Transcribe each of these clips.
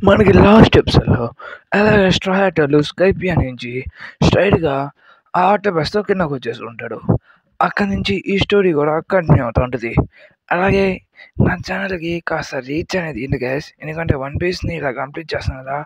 మనకి లాస్ట్ ఎపిసోడ్‌లో అలాగే స్ట్రాటర్లు స్కైపియా నుంచి స్ట్రెయిట్‌గా ఆ ఆక్టోపస్‌తో కిందకొచ్చేసి ఉంటాడు. అక్కడి నుంచి ఈ స్టోరీ కూడా కంటిన్యూ అవుతా ఉంటది. అలాగే నా ఛానల్‌కి కాస్త రీచ్ అనేది ఇయ్యండి గైస్. ఎందుకంటే 'వన్ పీస్‌ని' ఇలా కంప్లీట్ చేస్తున్నాను కదా!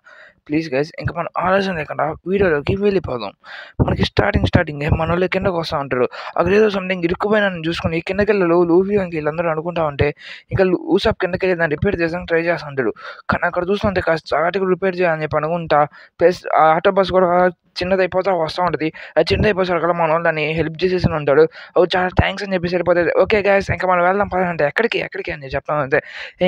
ప్లీజ్ గైస్ ఇంక మనం ఆలస్యం లేకుండా వీడియోలోకి వెళ్ళిపోదాం. మనకి స్టార్టింగే మనోళ్ళు కిందకొస్తా ఉంటారు. అక్కడేదో సంథింగ్ ఇరుక్కుపోయినానని చూసుకొని కిందకెళ్ళి లూఫీ అండ్ వీళ్ళందరూ అనుకుంటా ఉంటే ఇంకా ఊసప్ కిందకెళ్ళి దాన్ని రిపేర్ చేయడానికి ట్రై చేస్తా ఉంటాడు. కానీ అక్కడ చూస్తుంటే కాస్త చాటుగా రిపేర్ చేయాలని చెప్పి అనుకుంటా ప్లస్ ఆ ఆటోబస్ కూడా చిన్నదైపోతా వస్తా ఉంటది. అది చిన్నదైపోయేసరికల్లా మనోళ్ళు దాన్ని హెల్ప్ చేసేసి ఉంటాడు. చాలా థ్యాంక్స్ అని చెప్పేసి వెళ్ళిపోతది. ఓకే గైస్ ఇంకా మనం వెళ్దాం పదండి అంటే ఎక్కడికి అని చెప్తాం అంతే.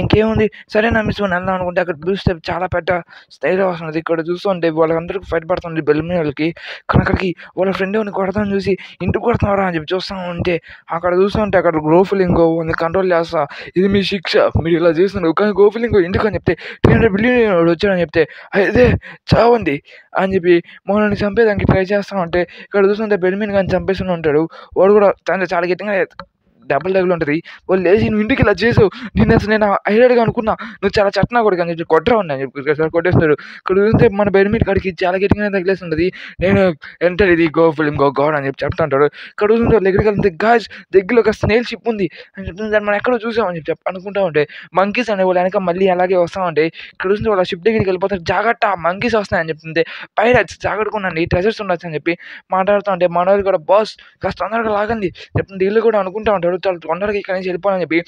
ఇంకేముంది సరేనా మిస్ వెళ్దాం అనుకుంటే అక్కడ చూస్తే చాలా పెద్ద స్టైల్ వస్తున్నది. ఇక్కడ చూస్తుంటే వాళ్ళందరికీ ఫైట్ పడుతుంది బెలూన్ వాళ్ళకి. కానీ అక్కడికి వాళ్ళ ఫ్రెండ్ ఎవరిని కొడతాను చూసి ఇంటికి కొడుతున్నారా అని చెప్పి చూస్తా ఉంటే అక్కడ చూస్తుంటే అక్కడ గోఫులింగో వాళ్ళని కంట్రోల్ చేస్తా ఇది మీ శిక్ష మీరు ఇలా చేస్తున్నారు. కానీ గోఫులింగో ఎందుకు అని చెప్తే 300 బిలియన్ వచ్చాడని చెప్తే అదే చావండి అని చెప్పి మనల్ని చంపేదానికి ట్రై చేస్తా ఉంటే ఇక్కడ చూస్తుంటే బెల్మిన్ కానీ చంపేస్తూనే ఉంటాడు. వాడు కూడా తను చాలా గట్టిగా దెబ్బలు తగిలి ఉంటుంది. వాళ్ళు లేచి నువ్వు ఇంటికి ఇలా చేసావు నేను అసలు నేను హైలైట్గా అనుకున్నా నువ్వు చాలా చట్నా కొడుకు అని చెప్పి కొట్టరా ఉన్నా అని చెప్పి కొట్టేస్తున్నాడు. ఇక్కడ చూస్తే మన బెల్మిన్ కాడికి చాలా గట్టిగానే తగిలేస్తుంటుంది. నేను ఎంటర్ ఇది గో ఫిల్మ్ గో గాడ్ అని చెప్పి చెప్తా ఉంటాడు. ఇక్కడ చూస్తుంటే వాళ్ళ దగ్గరికి వెళ్తే గాజ్ దగ్గరలో ఒక స్నేల్ షిప్ ఉంది అని చెప్తుంది. దాన్ని మనం ఎక్కడో చూసామని చెప్పి అనుకుంటా ఉంటే మంకీస్ అనే వాళ్ళు వెనక మళ్ళీ అలాగే వస్తా ఉంటే ఇక్కడ చూస్తుంటే వాళ్ళ షిప్ దగ్గరికి వెళ్ళిపోతారు. జాగ్రత్త మంకీస్ వస్తాయని చెప్తుంది. పైరట్స్ జాగ్రత్తగా ట్రెజర్స్ ఉండొచ్చు అని చెప్పి మాట్లాడుతూ ఉంటే మనోళ్ళు కూడా బాస్ కాస్త తొందరగా లాగండి చెప్తుంది. వీళ్ళు కూడా అనుకుంటా ఉంటారు చాలా తొందరగా ఇక్కడి నుంచి వెళ్ళిపోవాలని చెప్పి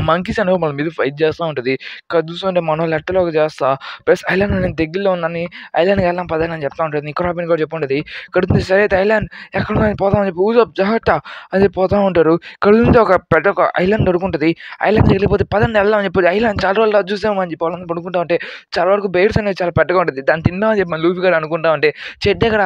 మంకీస్ అనేవి మన మీద ఫైట్ చేస్తూ ఉంటుంది. ఇక్కడ చూస్తుంటే మనోళ్ళు ఎట్టలోకి చేస్తా ప్లస్ ఐలాండ్ నేను దగ్గరలో ఉందని ఐలాండ్కి వెళ్దాం పదని అని చెప్తా ఉంటుంది. నికోరాబిన్ కూడా చెప్పుంటుంది. ఇక్కడ నుంచి సరే అయితే ఐలాండ్ ఎక్కడ పోతాం అని చెప్పి ఊజప్ జాగ్రత్త అని చెప్పి పోతూ ఉంటారు. ఇక్కడ నుంచి ఒక పెద్ద ఒక ఐలాండ్ దొరుకుంటుంది. ఐలాండ్కి వెళ్ళిపోతే పదండి వెళ్దాం అని చెప్పి ఐలాండ్ చాలా రోజులు చూసాము అని చెప్పి వాళ్ళని పడుకుంటా ఉంటే చాలా వరకు బెయిర్స్ అనేవి చాలా పెద్దగా ఉంటుంది. దాన్ని తిందాం అని చెప్పి మన లూఫీ గారు అనుకుంటా ఉంటే చెట్టు దగ్గర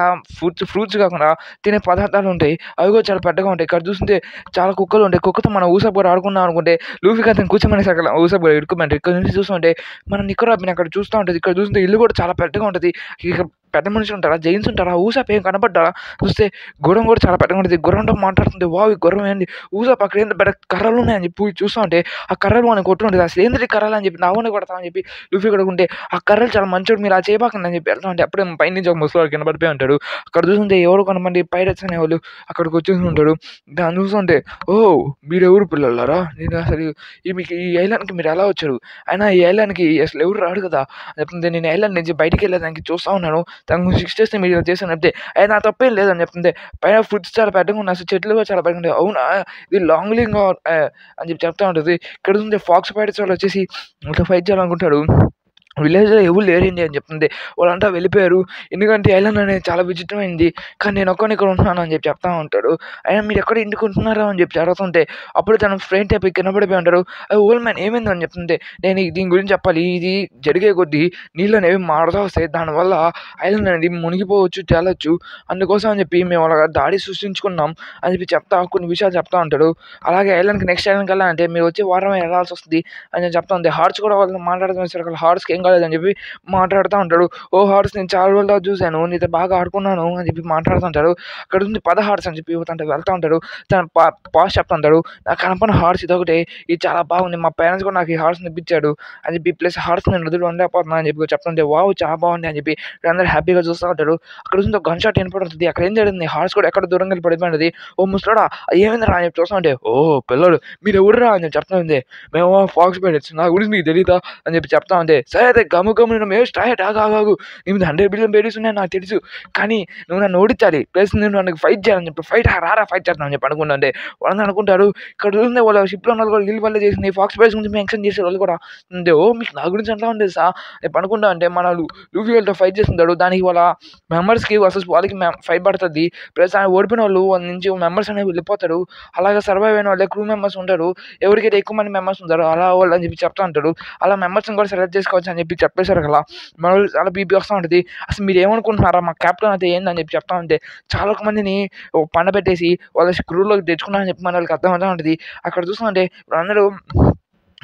ఫ్రూట్స్ కాకుండా తినే పదార్థాలు ఉంటాయి. అవి కూడా చాలా పెద్దగా ఉంటాయి. ఇక్కడ చూస్తుంటే చాలా కుక్కలు ఉంటాయి. కుక్కతో మనం ఊసప్ కూడా ఆడుకుందాం అనుకుంటే లూఫీ అతను కూర్చోమని సగల ఊసప్ కూడా ఇరుక్కుమంటారు. ఇక్కడ నుంచి చూస్తుంటే మన నికోరాబిన్ అక్కడ చూస్తూ ఉంటుంది. ఇక్కడ చూస్తుంటే ఇల్లు కూడా చాలా పెద్దగా ఉంటుంది. ఇక పెద్ద మనుషులు ఉంటారా జైన్స్ ఉంటారా ఊసప్ ఏం కనపడ్డారా చూస్తే గుర్రం కూడా చాలా పెద్దగా ఉంటుంది. గుర్రంతో మాట్లాడుతుంది. వావ్ ఈ గుర్రం ఏంది ఊసప్ అక్కడ ఏంటి పెద్ద కర్రలు ఉన్నాయని చెప్పి చూస్తూ ఉంటే ఆ కర్రలు మనకి కొట్టుకుంటుంది. అసలు ఏంటి కర్రలు అని చెప్పి నావని కొడతామని చెప్పి లూఫీ కొడుకుంటే ఆ కర్రలు చాలా మంచోడు మీరు ఆ చేయబాకండి అని చెప్పి వెళ్తా ఉంటే అప్పుడే పైనుంచి ఒక ముసలివాడు కింద పడిపోయి ఉంటాడు. అక్కడ చూస్తుంటే ఎవరు కొంతమంది పైరట్స్ అనేవాళ్ళు అక్కడికి వచ్చేసి ఉంటాడు. దాన్ని చూస్తుంటే ఓ మీరెవరు పిల్లలారా నేను అసలు మీకు ఈ ఐలాండ్కి మీరు ఎలా వచ్చారు అయినా ఈ ఐలాండ్కి అసలు ఎవరు రాడు కదా చెప్తుంది. నేను ఐలాండ్ నుంచి బయటికి వెళ్ళేదానికి చూస్తూ ఉన్నాను తనకు శిక్ష చేస్తే మీరు ఇలా చేశాను చెప్తే అది నా తప్పేం లేదని చెప్తుంది. పైన ఫుడ్స్ చాలా పెద్దగా ఉన్నాయి అసలు చెట్లు కూడా చాలా పెద్దగా ఉంటాయి. అవునా ఇది లాంగ్లింగ్ అని చెప్పి చెప్తా ఉంటుంది. ఇక్కడ ఉంది ఫాక్స్ పైరట్స్ వాళ్ళు వచ్చేసి ఇట్లా ఫైట్ చేయాలనుకుంటాడు. విలేజ్లో ఎవరు లేరండి అని చెప్తుంది. వాళ్ళంతా వెళ్ళిపోయారు ఎందుకంటే ఐలాండ్ అనేది చాలా విచిత్రమైంది కానీ నేను ఒక్కడిని ఇక్కడ ఉంటున్నాను అని చెప్పి చెప్తా ఉంటాడు. అయినా మీరు ఎక్కడ ఇంటికి ఉంటున్నారా అని చెప్పి అడుగుతుంటే అప్పుడు తన ఫ్రెండ్ అయిపోయి కింద పడిపోయి ఉంటారు. ఓల్డ్ మ్యాన్ ఏమైంది అని చెప్తుంది. నేను దీని గురించి చెప్పాలి ఇది జరిగే కొద్దీ నీళ్ళు అనేవి మారుతూ వస్తాయి దానివల్ల ఐలాండ్ అనేది మునిగిపోవచ్చు తేలొచ్చు అందుకోసం అని చెప్పి మేము అలా దాడి సృష్టించుకున్నాం అని చెప్పి చెప్తా కొన్ని విషయాలు చెప్తా ఉంటాడు. అలాగే ఐలాండ్కి నెక్స్ట్ ఐలాండ్కి వెళ్ళాలంటే మీరు వచ్చే వారం వెళ్ళాల్సి వస్తుంది అని నేను చెప్తా ఉంది. హార్ట్స్ కూడా వాళ్ళు మాట్లాడుతున్న హార్ట్స్కి ఏం కాలేదని చెప్పి మాట్లాడుతూ ఉంటాడు. ఓ హార్ట్స్ నేను చాలా రోజులు చూశాను నీతో బాగా ఆడుకున్నాను అని చెప్పి మాట్లాడుతుంటాడు. అక్కడ ఉంది 10 హార్ట్స్ అని చెప్పి వెళ్తూ ఉంటాడు. తన పాస్ చెప్తా ఉంటాడు. నాకు కనపడిన హార్ట్స్ ఇదొకటే ఇది చాలా బాగుంది మా పేరెంట్స్ కూడా నాకు ఈ హార్ట్స్ని ఇప్పించాడు అని చెప్పి ప్లస్ హార్ట్స్ నేను వదిలి ఉండలేకపోతున్నా అని చెప్పి చెప్తుంటే వావ్ చాలా బాగుంది అని చెప్పి అందరూ హ్యాపీగా చూస్తూ ఉంటాడు. అక్కడ చూస్తే గన్ షాట్ వినపడుతుంది. అక్కడ ఏం జరిగింది హార్ట్స్ కూడా ఎక్కడ దూరంగా వెళ్ళి పడిపోయింది. ఓ ముసలాడా ఏమైందిరా అని చెప్పి చూస్తూ ఉంటే ఓ పిల్లడు మీరు ఎవరురా అని చెప్పి చెప్తా ఉంది. మేము ఫాక్స్ పైరట్స్ నా గురించి నీకు తెలీదా అని చెప్పి చెప్తా ఉంటే సరే అయితే గమ్మున మేము స్టార్ట్ ఆగాగు నీ మీద 100 బిలియన్ బేరీస్ ఉన్నాయి నాకు తెలుసు కానీ నువ్వు నన్ను ఓడించాలి ప్లస్ నేను నన్ను ఫైట్ చేయాలని చెప్పి ఫైట్ రారా ఫైట్ చేస్తాను అని చెప్పి అనుకుంటుంటే వాళ్ళని అనుకుంటారు. ఇక్కడ చూస్తే వాళ్ళ షిప్లో ఉన్న వాళ్ళు వీళ్ళు వల్ల చేసింది ఫాక్స్ పైరట్స్ గురించి మెన్షన్ చేసే వాళ్ళు కూడా అంటే ఓ మీకు నా గురించి ఎట్లా ఉంది సార్ రేపు అనుకుంటా అంటే మన లూఫీ వాళ్ళతో ఫైట్ చేస్తుంటాడు. దానికి వాళ్ళ మెంబర్స్కి వర్సెస్ వాళ్ళకి ఫైట్ పడుతుంది. ప్లస్ ఆయన ఓడిపోయిన వాళ్ళు వాళ్ళ నుంచి మెంబర్స్ అనేవి వెళ్ళిపోతారు. అలాగే సర్వైవ్ అయిన వాళ్ళే క్రూ మెంబర్స్ ఉంటారు. ఎవరికైతే ఎక్కువ మంది మెంబర్స్ ఉంటారో అలా వాళ్ళు అని చెప్పి చెప్తా ఉంటాడు. అలా మెంబర్స్ని కూడా సెలెక్ట్ చేసుకోవచ్చు అని చెప్పి చెప్పేశారు కదా. మన చాలా బీపీ వస్తూ ఉంటుంది. అసలు మీరు ఏమనుకుంటున్నారా మా క్యాప్టెన్ అయితే ఏందని చెప్పి చెప్తా ఉంటే చాలా మందిని పండబెట్టేసి వాళ్ళ స్క్రూలోకి తెచ్చుకున్నారని చెప్పి మన వాళ్ళకి అర్థమవుతూ ఉంటుంది. అక్కడ చూస్తుంటే అందరూ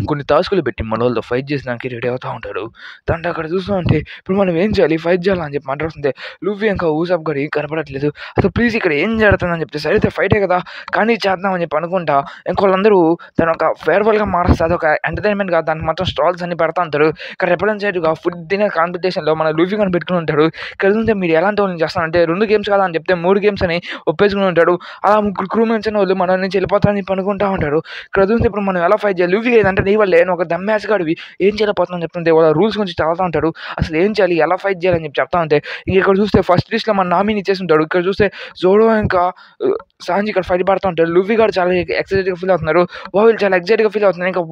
కొన్ని టాస్కులు పెట్టి మనోళ్ళతో ఫైట్ చేసినానికి రెడీ అవుతా ఉంటాడు. దాంట్లో అక్కడ చూస్తూ ఉంటే ఇప్పుడు మనం ఏం చేయాలి, ఫైట్ చేయాలని చెప్పి మాట్లాడుతుంటే లూఫీ ఇంకా ఊసాప్ గారు ఏం కనపడట్లేదు. అసలు ప్లీజ్ ఇక్కడ ఏం జరుగుతుందని చెప్తే సరైతే ఫైటే కదా కానీ చేద్దామని చెప్పి అనుకుంటా ఇంకోళ్ళందరూ దాని ఒక ఫేర్వెల్గా మారుస్తారు. అదొక ఎంటర్టైన్మెంట్ గా దానికి మొత్తం స్టాల్స్ అన్ని పెడతా ఉంటారు. ఇక్కడ రిప్రజెంటేటివ్గా ఫుడ్ తినే కాంపిటీషన్లో మన లూఫీ గారిని పెట్టుకుని ఉంటాడు. ఇక్కడ చూస్తే మీరు ఎలాంటి వాళ్ళని చేస్తానంటే 2 గేమ్స్ కదా అని చెప్తే 3 గేమ్స్ అని ఒప్పేసుకుని ఉంటాడు. అలా ముగ్గురు క్రూ మెంట్స్ అనే వాళ్ళు మన నుంచి వెళ్ళిపోతారని చెప్పి అనుకుంటా ఉంటారు. ఇక్కడ చూస్తే ఇప్పుడు మనం ఎలా ఫైట్ చేయాలి, లూఫీ ఏదంటే నీ వల్లే నువ్వు ఒక దమ్మాసిగాడివి ఏం చేయలేకపోతున్నాను చెప్తుంటే వాళ్ళ రూల్స్ గురించి చదువుతా ఉంటాడు. అసలు ఏం చేయాలి, ఎలా ఫైట్ చేయాలని చెప్పి చెప్తా ఉంటే ఇక్కడ చూస్తే ఫస్ట్ లిస్ట్లో మన నామిని ఇచ్చేసి ఉంటాడు. ఇక్కడ చూస్తే జోడో ఇంకా సాంజీ ఇక్కడ ఫైట్ పడుతూ ఉంటారు. లూఫీ గారు చాలా ఎక్సైటెడ్గా ఫీల్ అవుతున్నారు. వీళ్ళు చాలా ఎక్సైట్గా ఫీల్ అవుతున్నారు. ఇంకా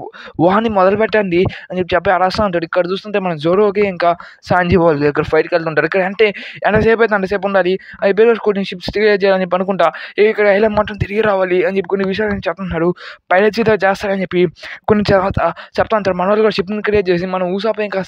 వాడిని మొదలు పెట్టండి అని చెప్పి అరాస్తూ ఉంటాడు. ఇక్కడ చూస్తుంటే మన జోరోకి ఇంకా సాంజీ వాళ్ళు ఇక్కడ ఫైట్కి వెళ్తుంటారు. ఇక్కడ అంటే ఎంతసేపు అయితే అంతసేపు ఉండాలి, అయిపోయి కొన్ని షిప్స్ క్రియేట్ చేయాలని చెప్పి అనుకుంటా ఇక్కడ ఎలా మొత్తం తిరిగి రావాలి అని చెప్పి కొన్ని విషయాలు చెప్తున్నాడు. పైలట్స్ ఇదో చేస్తారని చెప్పి కొన్ని చెప్తా ఉంటారు. మన వాళ్ళు కూడా షిప్ని క్రియేట్ చేసి మనం ఊసాపై ఇంకా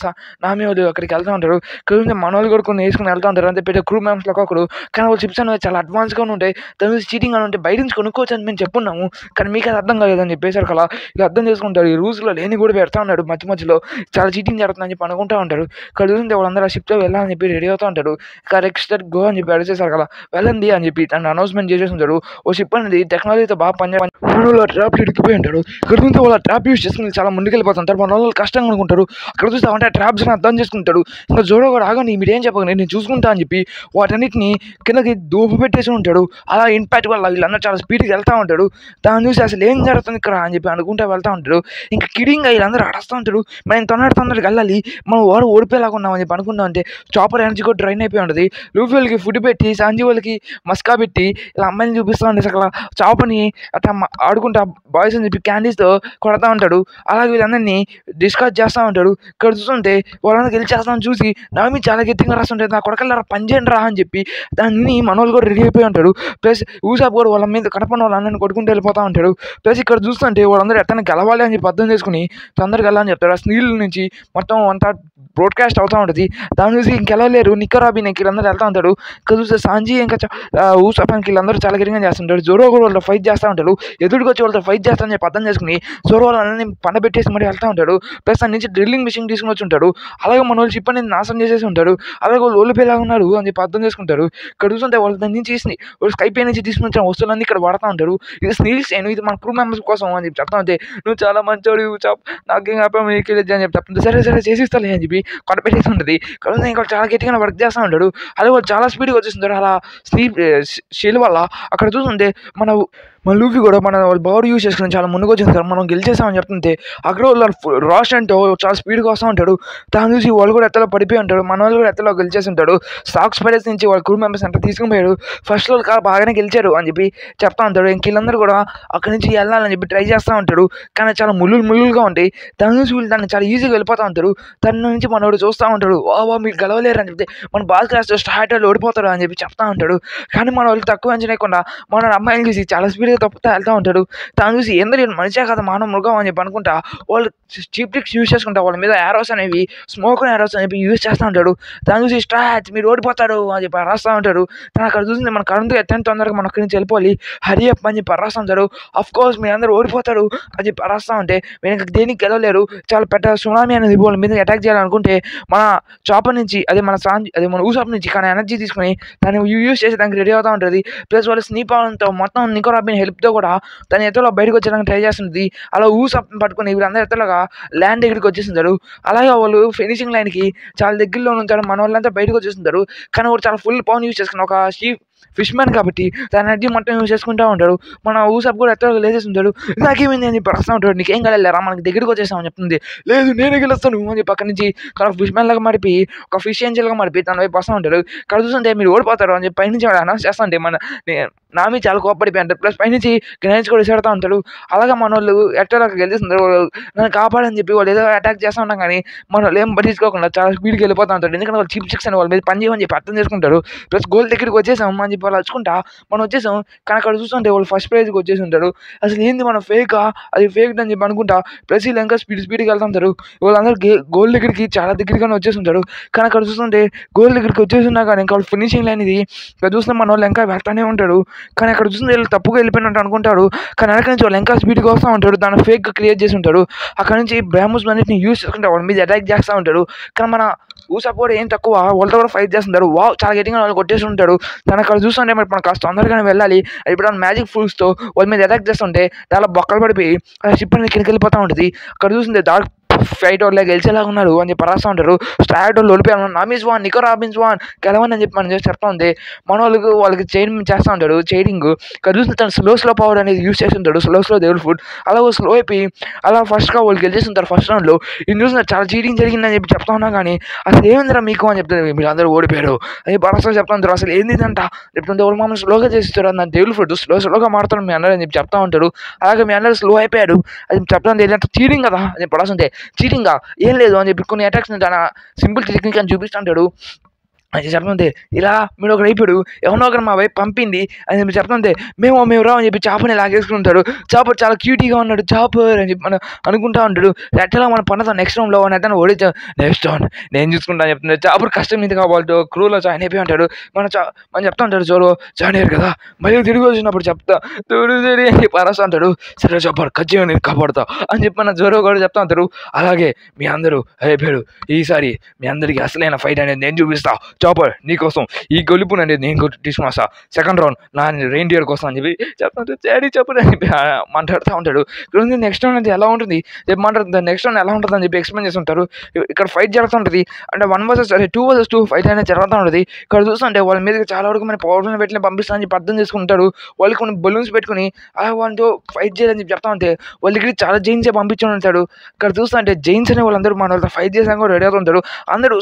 నామి వాళ్ళు అక్కడికి వెళ్తూ ఉంటారు. ఇక్కడ మన వాళ్ళు కూడా కొన్ని వేసుకుని వెళ్తూ ఉంటారు. అంతే పెద్ద క్రూ మెంబర్స్లో ఒకరు. కానీ వాళ్ళు షిప్స్ అనేవి చాలా అడ్వాన్స్గా ఉంటాయి, దాని చీటింగ్ అని ఉంటే బయట నుంచి కొనుక్కోవచ్చు అని మేము చెప్పున్నాము, కానీ మీకు అది అర్థం కాలేదని చెప్పేసారు కదా. ఇక అర్థం చేసుకుంటారు. ఈ రూల్స్లో లేని కూడా పెడతా ఉన్నాడు మధ్యలో చాలా చీటింగ్ జరుగుతుందని చెప్పి అనుకుంటూ ఉంటారు. ఇక్కడ చూస్తే వాళ్ళందరూ ఆ షిప్లో వెళ్ళాలని చెప్పి రెడీ అవుతూ ఉంటారు. ఇక నెక్స్ట్ గో అని చెప్పి అడిచేసారు కదా, వెళ్ళండి అని చెప్పి తను అనౌన్స్మెంట్ చేసేసి ఉంటాడు. ఓ షిప్ అనేది టెక్నాలజీతో బాగా పనిచేయాలి ట్రాప్ ఇడికిపోయి ఉంటాడు. ఇక్కడ చూస్తే వాళ్ళ ట్రాప్ యూస్ చేసుకుని చాలా ముందుకెళ్ళిపోతుంటారు. మన వాళ్ళు కష్టంగా అనుకుంటారు. అక్కడ చూస్తే అంటే ట్రాప్స్ అని అర్థం చేసుకుంటాడు. ఇంకా జోడో కూడా ఆగండి మీరు ఏం చెప్పకండి నేను చూసుకుంటా అని చెప్పి వాటన్నిటిని కిందకి దూపు పెట్టేసి ఉంటాడు. అలా ఇంపాక్ట్ వల్ల వీళ్ళందరూ చాలా స్పీడ్గా వెళ్తూ ఉంటాడు. దాన్ని చూసి అసలు ఏం జరుగుతుంది ఇక్కడ అని చెప్పి అనుకుంటూ వెళ్తూ ఉంటాడు. ఇంకా కిడింగ్గా వీళ్ళందరూ అడుస్తూ ఉంటారు. మనం తొందరగా వెళ్ళాలి, మనం వాడు ఓడిపోయేలాగా ఉన్నామని చెప్పి అనుకుంటాం. అంటే చాపర్ ఎనర్జీ కూడా డ్రైన్ అయిపోయి ఉంటుంది. లూఫీ వాళ్ళకి ఫుడ్ పెట్టి సాంజీ వాళ్ళకి మస్కా పెట్టి ఇలా అమ్మాయిని చూపిస్తూ ఉంటాడు. అసలు చాపర్ని అట్లా ఆడుకుంటా బాయ్స్ అని చెప్పి క్యాండీస్తో కొడతా ఉంటాడు. అలాగే వీళ్ళందరినీ డిస్కస్ చేస్తూ ఉంటాడు. ఇక్కడ చూస్తుంటే వాళ్ళందరూ గెలిచేస్తామని చూసి నామి చాలా గట్టిగా రాస్తుంటాడు. నా కొడకల్లారా పనిచేయండి రా అని చెప్పి దాన్ని మనోళ్ళు కూడా రెడీ అయిపోయి ఉంటాడు. ప్లస్ ఊసాప్ కూడా వాళ్ళ మీద కడపని వాళ్ళందరినీ కొట్టుకుంటూ వెళ్ళిపోతూ ఉంటాడు. ప్లస్ ఇక్కడ చూస్తుంటే వాళ్ళందరూ ఎట్టని గెలవాలి అని చెప్పి అర్థం చేసుకుని తొందరగా వెళ్ళాలని చెప్తాడు. ఆ స్నీల్ నుంచి మొత్తం అంతా బ్రాడ్కాస్ట్ అవుతూ ఉంటుంది. దాన్ని చూసి ఇంకెళ్ళలేరు నిక్కరాబీ వీళ్ళందరూ వెళ్తూ ఉంటాడు. ఇక్కడ చూస్తే సాంజీ ఇంకా ఊసాప్ వీళ్ళందరూ చాలా గిరిగా చేస్తుంటాడు. జోరో కూడా వాళ్ళతో ఫైట్ చేస్తూ ఉంటాడు. ఎదురుగా వచ్చి వాళ్ళతో ఫైట్ చేస్తానని చెప్పి అర్థం చేసుకుని జోరో వాళ్ళని పండబెట్టేసి మరి వెళ్తూ ఉంటాడు. ప్లస్ దాని నుంచి డ్రిల్లింగ్ మిషన్ తీసుకుని వచ్చి ఉంటాడు. అలాగే మన వాళ్ళు షిప్ అనేది నాశనం చేసేసి ఉంటాడు. అలాగే వాళ్ళు ఓడిపోయేలాగా ఉన్నారు అని చెప్పి అర్థం చేసుకుంటారు. ఇక్కడ చూస్తుంటే వాళ్ళు దాని నుంచి వాళ్ళు స్కైపే నుంచి తీసుకుని వచ్చిన వస్తువులన్నీ ఇక్కడ వాడుతూ ఉంటారు. ఇది స్నీల్స్ ఇది మన క్రూ మెంబర్స్ కోసం అని చెప్పి చెప్తా ఉంటే నువ్వు చాలా మంచోడు నాకేం హ్యాపీ మీకు అని చెప్పి చెప్తుంది. సరే చేసిస్తాలే అని చెప్పి కొట్టపెట్టేసి ఉంటుంది. ఇక్కడ ఇంకా చాలా గట్టిగా వర్క్ చేస్తూ ఉంటాడు. అలాగే వాళ్ళు చాలా స్పీడ్గా వచ్చేస్తుంటారు. అలా షీల్ వల్ల అక్కడ చూస్తుంటే మన లూఫీ కూడా మన వాళ్ళు బాడీ యూజ్ చేసుకుని చాలా ముందుకు వచ్చేస్తారు. మనం గెలిచేసామని చెప్తుంటే అక్కడ వాళ్ళు రాష్ అంటే చాలా స్పీడ్గా వస్తూ ఉంటాడు. దాన్ని చూసి వాళ్ళు కూడా ఎత్తలో పడిపోయి ఉంటాడు. మన వాళ్ళు కూడా ఎత్తలో గెలిచేసి ఉంటాడు. స్టాక్స్ పడేసి నుంచి వాళ్ళ క్రూ మెంబర్స్ అంతా తీసుకుని పోయాడు. ఫస్ట్ వాళ్ళు బాగానే గెలిచారు అని చెప్పి చెప్తా ఉంటాడు. ఇంకెళ్ళందరూ కూడా అక్కడి నుంచి వెళ్ళాలని చెప్పి ట్రై చేస్తూ ఉంటాడు. కానీ చాలా ముళ్ళుగా ఉంటాయి. దాని నుంచి వీళ్ళు దాన్ని చాలా ఈజీగా వెళ్ళిపోతూ ఉంటారు. దాని నుంచి మనోడు చూస్తూ ఉంటాడు. మీరు గెలవలేరు అని చెప్తే మన బాల్ క్లాస్ స్టార్టర్లు ఓడిపోతారు అని చెప్పి చెప్తా ఉంటాడు. కానీ మన వాళ్ళు తక్కువ అంచనేయకుండా మన అమ్మాయిని చూసి చాలా స్పీడ్గా తప్పుతా వెళ్తూ ఉంటాడు. తాను చూసి ఎందుకు మనిషే కదా మానవ మృగం అని చెప్పి అనుకుంటా వాళ్ళు చీప్ ట్రిక్స్ యూజ్ చేసుకుంటా వాళ్ళ మీద యారోస్ అనేవి స్మోక్ యారోస్ అనేవి యూజ్ చేస్తూ ఉంటాడు. దాని చూసి స్ట్రాచ్ మీరు ఓడిపోతారు అని చెప్పి రాస్తూ ఉంటాడు. తను అక్కడ చూసింది మన కరెంట్ ఎత్తని తొందరగా మన అక్కడి నుంచి వెళ్ళిపోవాలి హరి అప్ అని చెప్పి రాస్తూ ఉంటాడు. అఫ్ కోర్స్ మీ అందరూ ఓడిపోతారు అని చెప్పి రాస్తూ ఉంటే మీరు దేనికి గెలవలేరు, చాలా పెద్ద సునామీ అనేది వాళ్ళ మీద అటాక్ చేయాలనుకుంటే మన చాపర్ నుంచి మన ఊసాప్ నుంచి కానీ ఎనర్జీ తీసుకుని దాన్ని యూజ్ చేసి దానికి రెడీ అవుతూ ఉంటుంది. ప్లస్ వాళ్ళు స్నీప్ అవడంతో మొత్తం నికోరాబిన్ హెల్ప్తో కూడా తన ఎత్తులో బయటకు వచ్చేదానికి ట్రై చేస్తుంది. అలా ఊసాప్ పట్టుకుని వీళ్ళందరూ ఎత్తులుగా ల్యాండ్ దగ్గరికి వచ్చేస్తుంటారు. అలాగే వాళ్ళు ఫినిషింగ్ లైన్కి చాలా దగ్గరలో ఉంటారు. మన వాళ్ళంతా బయటకు వచ్చేస్తుంటారు. కానీ వాళ్ళు చాలా ఫుల్ పవర్ యూజ్ చేసుకుని ఒక ఫిష్ మ్యాన్ కాబట్టి తన ఎనర్జీ మొత్తం యూజ్ చేసుకుంటూ ఉంటాడు. మన ఊసాప్ కూడా ఎత్తలో లేచేస్తుంటాడు. నాకేమైంది అని చెప్పి వస్తూ ఉంటాడు. నీకేం కలలేరా మనకి దగ్గరికి వచ్చేసామని చెప్తుంది. లేదు నేనే గెలుస్తాను అని చెప్పి అక్కడి నుంచి ఫిష్ మ్యాన్ లాగా మారిపోయి ఒక ఫిష్ ఏంజల్గా మారిపోయి తన వైపు వస్తూ ఉంటాడు. ఇక్కడ చూస్తుంటే మీరు ఓడిపోతారు అని చెప్పి పైనుంచి అనౌన్స్ చేస్తూ ఉంటే నామి చాలా కోప్పడిపోయి అంటారు. ప్లస్ పైనుంచి గ్రెనేడ్స్ కూడా విసిరెడతా ఉంటాడు. అలాగే మన వాళ్ళు ఎట్టలాగా గెలిచేస్తుంటారు. నన్ను కాపాడని చెప్పి వాళ్ళు ఏదో అటాక్ చేస్తూ ఉంటాం కానీ మన వాళ్ళు ఏం పట్టించుకోకుండా చాలా స్పీడ్కి వెళ్ళిపోతూ ఉంటారు. ఎందుకంటే వాళ్ళు చీప్ సిక్స్ అని వాళ్ళ మీద పని చేయమని చెప్పి అర్థం చేసుకుంటారు. ప్లస్ గోల్ దగ్గరికి వచ్చేసాం అని చెప్పి వాళ్ళు వచ్చుకుంటా మనం వచ్చేసాం. కానీ అక్కడ చూస్తుంటే వాళ్ళు ఫస్ట్ ప్రైజ్కి వచ్చేసి ఉంటారు. అసలు ఏంది మన ఫేకా అది ఫేక్ అని చెప్పి అనుకుంటా ప్లస్ వీళ్ళు ఇంకా స్పీడ్గా వెళ్తుంటారు. వాళ్ళందరూ గోల్ దగ్గరికి చాలా దగ్గరగానే వచ్చేసి ఉంటారు. కానీ అక్కడ చూస్తుంటే గోల్ దగ్గరికి వచ్చేసి ఉన్నా కానీ ఇంకా వాళ్ళు ఫినిషింగ్ లైన్ ఇది ఇక్కడ చూస్తే మన వాళ్ళు ఇంకా వెళ్తానే ఉంటాడు. కానీ అక్కడ చూసింది వీళ్ళు తప్పుగా వెళ్ళిపోయినట్టు అనుకుంటాడు. కానీ వెనక నుంచి వాళ్ళు ఇంకా స్పీడ్గా వస్తూ ఉంటాడు. దాన్ని ఫేక్ క్రియేట్ చేసి ఉంటాడు. అక్కడ నుంచి బ్రాహ్మణ్స్ అన్నిటిని యూజ్ చేసుకుంటే వాళ్ళ మీద అటాక్ చేస్తూ ఉంటాడు. కానీ మన ఊసప్ కూడా ఏం తక్కువ, వాళ్ళతో కూడా ఫైట్ చేస్తుంటాడు. చాలా గట్టిగా వాళ్ళు కొట్టేసి ఉంటాడు. తను అక్కడ చూస్తుంటే మరి మనం కాస్త తొందరగానే వెళ్ళాలి. ఇప్పుడు మ్యాజిక్ ఫుల్స్తో వాళ్ళ మీద అటాక్ చేస్తుంటే దానిలో బొక్కలు పడిపోయి ఆ షిప్ అనేది కిందకి వెళ్ళిపోతూ ఉంటుంది. అక్కడ చూస్తుంటే డార్క్ ఫైట్ వాళ్ళ గెలిచేలాగా ఉన్నారు అని చెప్పి రాస్తూ ఉంటారు. స్ట్రాట్ వాళ్ళు ఓడిపోయారు, నామిస్ వాన్, నికో రాబిన్స్ వాన్ గెలవని అని చెప్పి మనం చెప్తా ఉంది. మన వాళ్ళకి చైన్ చేస్తూ ఉంటాడు, చైనింగ్. ఇక్కడ చూస్తే తను స్లో పవర్ అనేది యూస్ చేస్తుంటాడు. స్లో దేవుడు ఫుడ్ అలా స్లో అయిపోయి అలా ఫస్ట్గా వాళ్ళు గెలిచేస్తుంటారు ఫస్ట్ రౌండ్లో. ఇది చూసిన చాలా చీటింగ్ జరిగిందని చెప్పి చెప్తా ఉన్నా కానీ అసలు ఏమైందిరా మీకు అని చెప్తారు. మీరు అందరూ ఓడిపోయారు అని భరోసా చెప్తా ఉంటారు. అసలు ఏంటిదంట చెప్తుంటే వాళ్ళు మమ్మల్ని స్లోగా చేస్తారు. నా దేవుడు ఫుడ్ స్లోగా మారుతారు మీ అందరూ అని చెప్పి చెప్తా ఉంటారు. అలాగే మీ అందరూ స్లో అయిపోయారు అది చెప్తాను. ఏంటంటే చీటింగ్ కదా అని పడాల్సిందే. చీటింగా ఏం లేదు అని చెప్పి కొన్ని అటాక్స్ తన సింపుల్ టెక్నిక్ అని చూపిస్తుంటాడు. అది చెప్తుంది ఇలా మీరు ఒకరు అయిపోయాడు, ఎవరినో ఒకరు మా వైపు పంపింది అని చెప్పి చెప్తుంది. మేము రా అని చెప్పి చేపని లాగేసుకుంటాడు. చేపర్ చాలా క్యూటీగా ఉన్నాడు చేపర్ అని చెప్పి మనం అనుకుంటా ఉంటాడు. ఎట్లా మన పన్నతో నెక్స్ట్ రౌండ్లో అని అయితే ఓడించా నెక్స్ట్ రౌండ్ నేను చూసుకుంటాను చెప్తుంది. చేపర్ కష్టం మీద కాబట్టి క్రూలో జాయిన్ అయిపోయి ఉంటాడు. మనం చెప్తా ఉంటాడు జోరో జాయిన్ అయ్యారు కదా, మళ్ళీ తిరిగి వచ్చినప్పుడు చెప్తా తోడు అని చెప్పి అరస్తా ఉంటాడు. సరే చేపర్ ఖచ్చితంగా నేను కాపాడుతా అని చెప్పి మన జోరో కూడా చెప్తా ఉంటారు. అలాగే మీ అందరూ అయిపోయారు, ఈసారి మీ అందరికీ అసలైన ఫైట్ అనేది నేను చూపిస్తా. చాపర్ నీకోసం ఈ గెలుపుని అనేది నేను తీసుకున్నా సార్, సెకండ్ రౌండ్ నా రెయిన్డియర్ కోసం అని చెప్పి చెప్తాను. చాడీ చాపర్ అని చెప్పి మాట్లాడుతూ ఉంటాడు. నెక్స్ట్ రౌండ్ అనేది ఎలా ఉంటుంది చెప్పి మాట్లాడుతుంది. నెక్స్ట్ రౌండ్ ఎలా ఉంటుంది అని చెప్పి ఎక్స్ప్లెయిన్ చేస్తుంటారు. ఇక్కడ ఫైట్ జరుగుతుంటుంది. అంటే 2 vs 2 ఫైట్ అనేది జరుగుతూ ఉంటుంది. ఇక్కడ చూస్తుంటే వాళ్ళ మీద చాలా వరకు మన పవర్ఫుల్ పెట్టిన పంపిస్తానని చెప్పి అర్థం చేసుకుంటారు. వాళ్ళు కొన్ని బలూన్స్ పెట్టుకుని అలా వాళ్ళతో ఫైట్ చేయాలని చెప్పి చెప్తా ఉంటే వాళ్ళ దగ్గర చాలా జైన్సే పంపించుని ఉంటాడు. ఇక్కడ చూస్తుంటే జైన్స్ అనే వాళ్ళందరూ మన వాళ్ళతో ఫైట్ చేసాక కూడా రెడీ అవుతుంటారు. అందరూ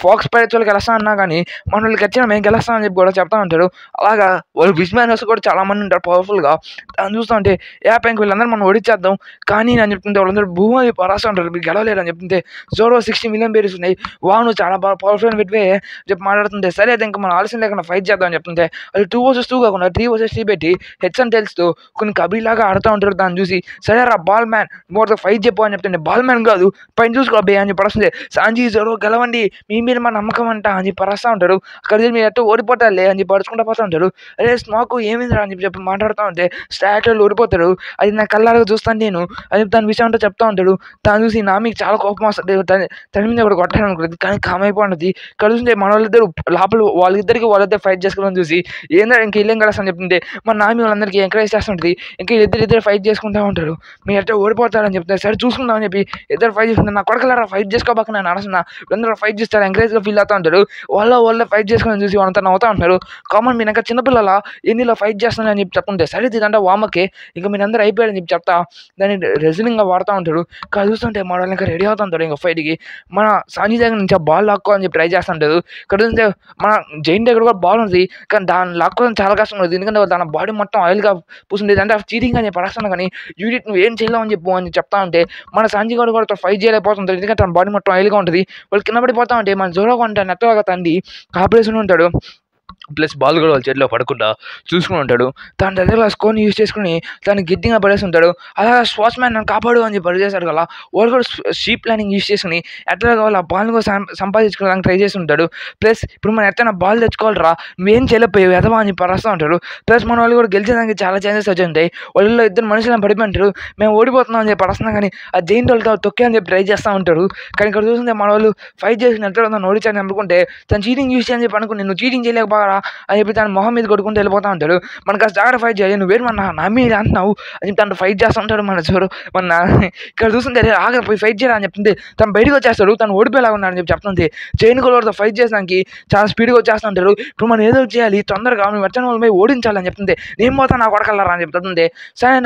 ఫాక్స్ పైరట్స్ వాళ్ళకి గెలుస్తా అన్నా కానీ మన వాళ్ళకి వచ్చినా మేము గెలుస్తామని చెప్పి కూడా చెప్తా ఉంటారు. అలాగా వాళ్ళు బిగ్ మ్యానర్స్ కూడా చాలా మంది ఉంటారు పవర్ఫుల్గా. దాన్ని చూస్తూ ఉంటే యాప్ వీళ్ళందరూ మనం ఓడిచేద్దాం కానీ అని చెప్తుంటే వాళ్ళందరూ భూమి పరాస్తూ ఉంటారు. మీరు గెలవలేరు అని చెప్తుంటే జోరో 60 మిలియన్ బేరీస్ ఉన్నాయి, నువ్వు చాలా బాగా పవర్ఫుల్ అని పెట్టివే చెప్పి మాట్లాడుతుంటే సరే అయితే ఇంకా మనం ఆలస్యం లేకుండా ఫైట్ చేద్దాం అని చెప్తుంటే అది 2 vs 2 కాకుండా 3 vs 3 పెట్టి హెడ్స్ అండ్ టెయిల్స్తో కొన్ని కబీలాగా ఆడుతూ ఉంటారు. దాన్ని చూసి సరే రా బాల్ మ్యాన్ మోర్తో ఫైట్ చెప్పు అని చెప్తుంటే బాల్ మ్యాన్ కాదు పైన చూసుకోబే అని చెప్పి పరుస్తుంది. సాంజీ జోరో గెలవండి మీ మీద మా నమ్మకం అంట అని చెప్పి పరుస్తూ ఉంటారు. అక్కడ మీరు ఎట్టో ఓడిపోతారులే అని చెప్పి పడుచుకుంటూ పోతూ ఉంటారు. అరే స్మాకు ఏమైందిరా అని చెప్పి మాట్లాడుతూ ఉంటే స్టాటర్లు ఓడిపోతాడు. అది నా కళ్ళారుగా చూస్తాను నేను అని దాని విషయం అంతా చెప్తా ఉంటాడు. దాన్ని చూసి నా మీకు చాలా కోపం వస్తుంది, తన మీద కూడా కొట్టాలనుకుంటుంది కానీ కామైపోతుంది. ఇక్కడ చూస్తే మన వాళ్ళిద్దరు లోపల వాళ్ళిద్దరు ఫైట్ చేసుకోవాలని చూసి ఏందా ఇంకా ఇల్లేం కలస్ అని చెప్తుంటే మన నామి వాళ్ళందరికీ ఎంకరేజ్ చేస్తుంటుంది. ఇంకా ఇద్దరు ఫైట్ చేసుకుంటూ ఉంటారు. మీరు ఎట్టో ఓడిపోతారని చెప్తారు. సరే చూసుకుందామని చెప్పి ఇద్దరు ఫైట్ చేసుకుంటారు. నా కొడకలారా ఫైట్ చేసుకోబాక నేను అడసన్నా అందరూ ఫైట్ చేస్తారు ఎంకరేజ్గా ఫీల్ అవుతూ ఉంటారు. వాళ్ళ ఫైట్ చేసుకుని చూసి వాళ్ళంతా నవ్వుతూ ఉంటారు. కామన్ మీరు ఇంకా చిన్నపిల్లల ఎన్నిలో ఫైట్ చేస్తున్నారని చెప్పి చెప్తుంటే సరే ఇదంటే వామకే ఇంకా మీరు అందరూ అయిపోయారని చెప్పి చెప్తా దాన్ని రెజ్లింగ్గా వాడుతూ ఉంటాడు. కానీ చూస్తుంటే మన వాళ్ళు ఇంకా రెడీ అవుతూ ఉంటారు ఇంకా ఫైట్కి. మన సాంజీ దగ్గర నుంచి ఆ బాల్ లాక్కోవాలని చెప్పి ట్రై చేస్తుంటారు. ఇక్కడ చూస్తే మన జైన్ దగ్గర కూడా బాల్ ఉంది కానీ దాన్ని లాక్కోవడం చాలా కష్టం ఉంది. ఎందుకంటే దాని బాడీ మొత్తం ఆయిల్గా పూసింది. అంటే చీటింగ్ అని చెప్పి పడేస్తాను కానీ యూనిట్ నువ్వు ఏం చేయలేవు అని చెప్పు అని చెప్తా ఉంటే మన సాంజీ గారు కూడా ఫైట్ చేయలేకపోతుంటారు. ఎందుకంటే తన బాడీ మొత్తం ఆయిల్గా ఉంటుంది. వాళ్ళు కింద పడిపోతా ఉంటే మన జోరో కొంటే నెత్తగా తండి కాపరేషన్ ఉంటాడు. ప్లస్ బాల్ కూడా వాళ్ళ చేతిలో పడకుండా చూసుకుని ఉంటాడు. తన దగ్గర స్కోర్ని యూజ్ చేసుకుని తను గిడ్డింగ్గా పడేసి ఉంటాడు. అలా స్పోర్ట్స్ మ్యాన్ నన్ను కాపాడు అని చెప్పి పడిచేశాడు కదా. వాళ్ళు కూడా షీప్ ప్లానింగ్ యూజ్ చేసుకుని ఎట్లా కావాలి ఆ బాల్ని కూడా సంపాదించుకోవడానికి ట్రై చేసి ఉంటాడు. ప్లస్ ఇప్పుడు మనం ఎట్లా బాల్ తెచ్చుకోవాలరా నువ్వేం చేయలేకపోయావు ఎదవా అని చెప్పి పరుస్తూ ఉంటాడు. ప్లస్ మన వాళ్ళు కూడా గెలిచేదానికి చాలా ఛాన్సెస్ వచ్చి ఉంటాయి. వాళ్ళలో ఇద్దరు మనుషులను పడిపోయి ఉంటారు. మేము ఓడిపోతున్నాం అని చెప్పి పడుతున్నాం కానీ ఆ జైంట్ వాళ్ళతో తొక్కే అని చెప్పి ట్రై చేస్తూ ఉంటారు. కానీ ఇక్కడ చూస్తుంటే మన వాళ్ళు ఫైట్ చేసి ఎట్లా ఓడించాలని అనుకుంటే తను చీటింగ్ యూజ్ చేయని చెప్పి అనుకుని నువ్వు చీటింగ్ చేయలేకపోరా అని చెప్పి తను మొహం మీద కొట్టుకుంటూ వెళ్ళిపోతూ ఉంటాడు. మనకు అసలు జాగ్రత్త ఫైట్ చేయాలి నువ్వేరు మన నా మీద అంటున్నావు అని చెప్పి తను ఫైట్ చేస్తూ ఉంటాడు. మన చూరు మన ఇక్కడ చూస్తుంటే ఆగ పోయి ఫైట్ చేయాలని చెప్తుంది. తను బయటకు వచ్చేస్తాడు. తను ఓడిపోయేలాగా ఉన్నాడని చెప్పి చెప్తుంది. చైన్ కూడా ఫైట్ చేసానికి చాలా స్పీడ్గా వచ్చేస్తుంటారు. ఇప్పుడు మనం ఏదో చేయాలి తొందరగా నువ్వు వచ్చిన వాళ్ళ మీద ఓడించాలని చెప్తుంది. నేను పోతా నా కొడకల్లారా అని చెప్తుంది. సరే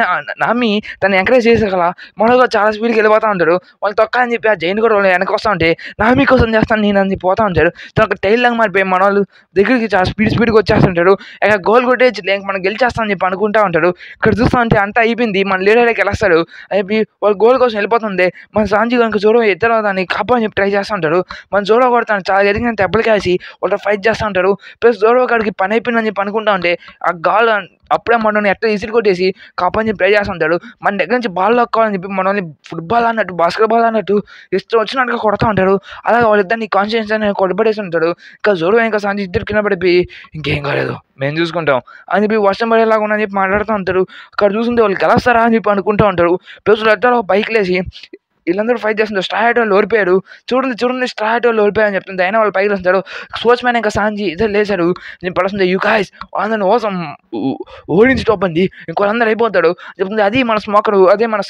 నామి తను ఎంకరేజ్ చేసేగల మనలో చాలా స్పీడ్కి వెళ్ళిపోతూ ఉంటాడు. వాళ్ళు తొక్కాలని చెప్పి ఆ జైన్ కూడా వెనక వస్తూ ఉంటే నామి కోసం చేస్తాను నేను అని పోతా ఉంటాడు. తను ఒక టైల్ లాగా మారిపోయి మన వాళ్ళు దగ్గరికి చాలా స్పీడ్గా వచ్చేస్తుంటాడు. ఇక గోల్ కొట్టేసి మనం గెలిచేస్తామని చెప్పి అనుకుంటా ఉంటాడు. ఇక్కడ చూస్తా ఉంటే అంతా అయిపోయింది. మన లీడర్కి వెళ్ళేస్తాడు. అయిపోయి వాళ్ళు గోల్ కోసం వెళ్ళిపోతుంది. మన సాంజీ కనుక జోరో ఇద్దరు దాన్ని కాపాని చెప్పి ట్రై చేస్తూ ఉంటాడు. మన జోరో కూడా తను చాలా ఎదిగిన దెబ్బలు కాసి వాళ్ళతో ఫైట్ చేస్తూ ఉంటాడు. ప్లస్ జోరో కాడికి పని అయిపోయిందని చెప్పి అనుకుంటా ఉంటే ఆ గాల్ అప్పుడే మనల్ని ఎట్లా ఇసిరి కొట్టేసి కాపాని ప్లే చేస్తుంటాడు. మన దగ్గర నుంచి బాల్ లాక్కోవాలని చెప్పి మనల్ని ఫుట్బాల్ అన్నట్టు బాస్కెట్ బాల్ అన్నట్టు ఇష్టం వచ్చినట్టుగా కొడతా ఉంటాడు. అలాగే వాళ్ళిద్దరిని కాన్షియన్స్ అని కొట్టబడేసి ఉంటాడు. ఇంకా జోరో ఇంకా సాంజి ఇద్దరు కింద పడిపోయి ఇంకేం కాలేదు మేము చూసుకుంటాం అని చెప్పి వర్షం పడేలాగా ఉందని చెప్పి మాట్లాడుతూ ఉంటారు. అక్కడ చూస్తుంటే వాళ్ళు గెలుస్తారా అని చెప్పి అనుకుంటూ ఉంటారు. ప్లస్ ఇద్దరు బైక్ లేసి వీళ్ళందరూ ఫైట్ చేస్తుంటారు. స్ట్రాట్ వాళ్ళు ఓడిపోయారు, చూడండి స్ట్రాట్ వాళ్ళు ఓడిపోయారు అని చెప్తుంది. అయినా వాళ్ళు పైకి వస్తారు. స్పోర్ట్స్ మ్యాన్ ఇంకా సాంజి ఇద్దరు లేచారు. నేను పడుతుంది యూ గాయ్స్ వాళ్ళని ఓసం ఓడించి టోపండి ఇంకోళ్ళందరూ అయిపోతాడు చెప్తుంది. అది మన స్మోకరు, అదే మన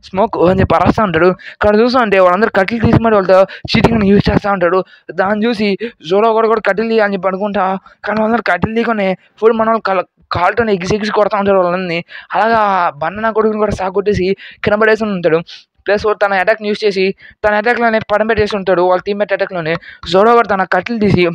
స్మోక్ అని చెప్పి అరస్తూ ఉంటాడు. ఇక్కడ చూస్తూ ఉంటే వాళ్ళందరూ కట్టెలు తీసి మరి వాళ్ళతో చీటింగ్ యూజ్ చేస్తూ ఉంటాడు. దాన్ని చూసి జోరో కూడా కట్టెలు తీయ అని చెప్పి అనుకుంటా, కానీ వాళ్ళందరూ కట్టెలు తీయకొని ఫుల్ మన వాళ్ళు కాలుతో ఎగిసి కొడతా ఉంటాడు వాళ్ళని. అలాగా బండన కొడుకుని కూడా సాగొట్టేసి కింద పడేసి ఉంటాడు. ప్లస్ తన అటాక్ని యూస్ చేసి తన అటాక్లోనే పడబెట్టేసి ఉంటాడు. వాళ్ళ టీమ్మేట్ అటాక్లోనే జోరో కూడా తన కట్టెలు తీసి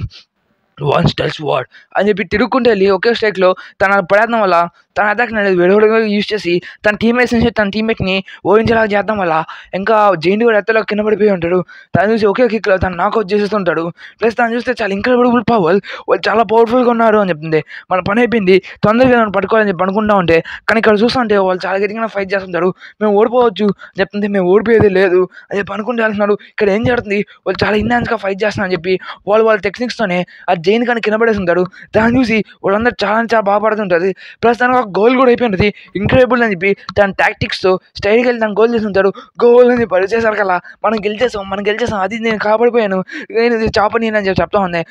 వన్ స్టెల్స్ వాడ్ అని చెప్పి తిరుగుకుంటూ వెళ్ళి ఒకే స్ట్రైక్లో తన ప్రయత్నం వల్ల తన అటాక్ అనేది విడవడగా యూజ్ చేసి తన టీమ్మేట్స్ నుంచి తన టీమ్మేట్ని ఓడించేలాగా చేద్దాం వల్ల ఇంకా జైంట్ కూడా ఎత్తలో కింద పడిపోయి ఉంటాడు. తను చూసి ఒకే కిక్లో తను నాకౌట్ చేసేస్తుంటాడు. ప్లస్ తను చూస్తే చాలా ఇంక్రెడిబుల్ పవర్, వాళ్ళు చాలా పవర్ఫుల్గా ఉన్నారు అని చెప్తుంది. మన పని అయిపోయింది, తొందరగా నన్ను పట్టుకోవాలని చెప్పి అనుకుంటా ఉంటే కానీ ఇక్కడ చూస్తుంటే వాళ్ళు చాలా గట్టిగా ఫైట్ చేస్తుంటారు. మేము ఓడిపోవచ్చు అని చెప్తుంది. మేము ఓడిపోయేది లేదు అని చెప్పి అనుకుంటూ వెళ్తున్నారు. ఇక్కడ ఏం జరుగుతుంది, వాళ్ళు చాలా ఇంటెన్స్గా ఫైట్ చేస్తున్నారు అని చెప్పి వాళ్ళ టెక్నిక్స్తోనే ఆ జైన్ కానీ కింద పడేసి ఉంటారు. దాన్ని చూసి వాళ్ళందరూ చాలా బాధపడుతుంటుంది. ప్లస్ తనకు ఒక గోల్ కూడా అయిపోయింది, ఇంక్రెడిబుల్ అని చెప్పి తన టాక్టిక్స్తో స్టైల్కి వెళ్ళి తను గోల్ చేసి ఉంటారు. గోల్ అని చెప్పి చేశారు కదా, మనం గెలిచేసాం అది నేను కాపాడిపోయాను, నేను ఇది చాపని అని చెప్పి చెప్తా ఉంది.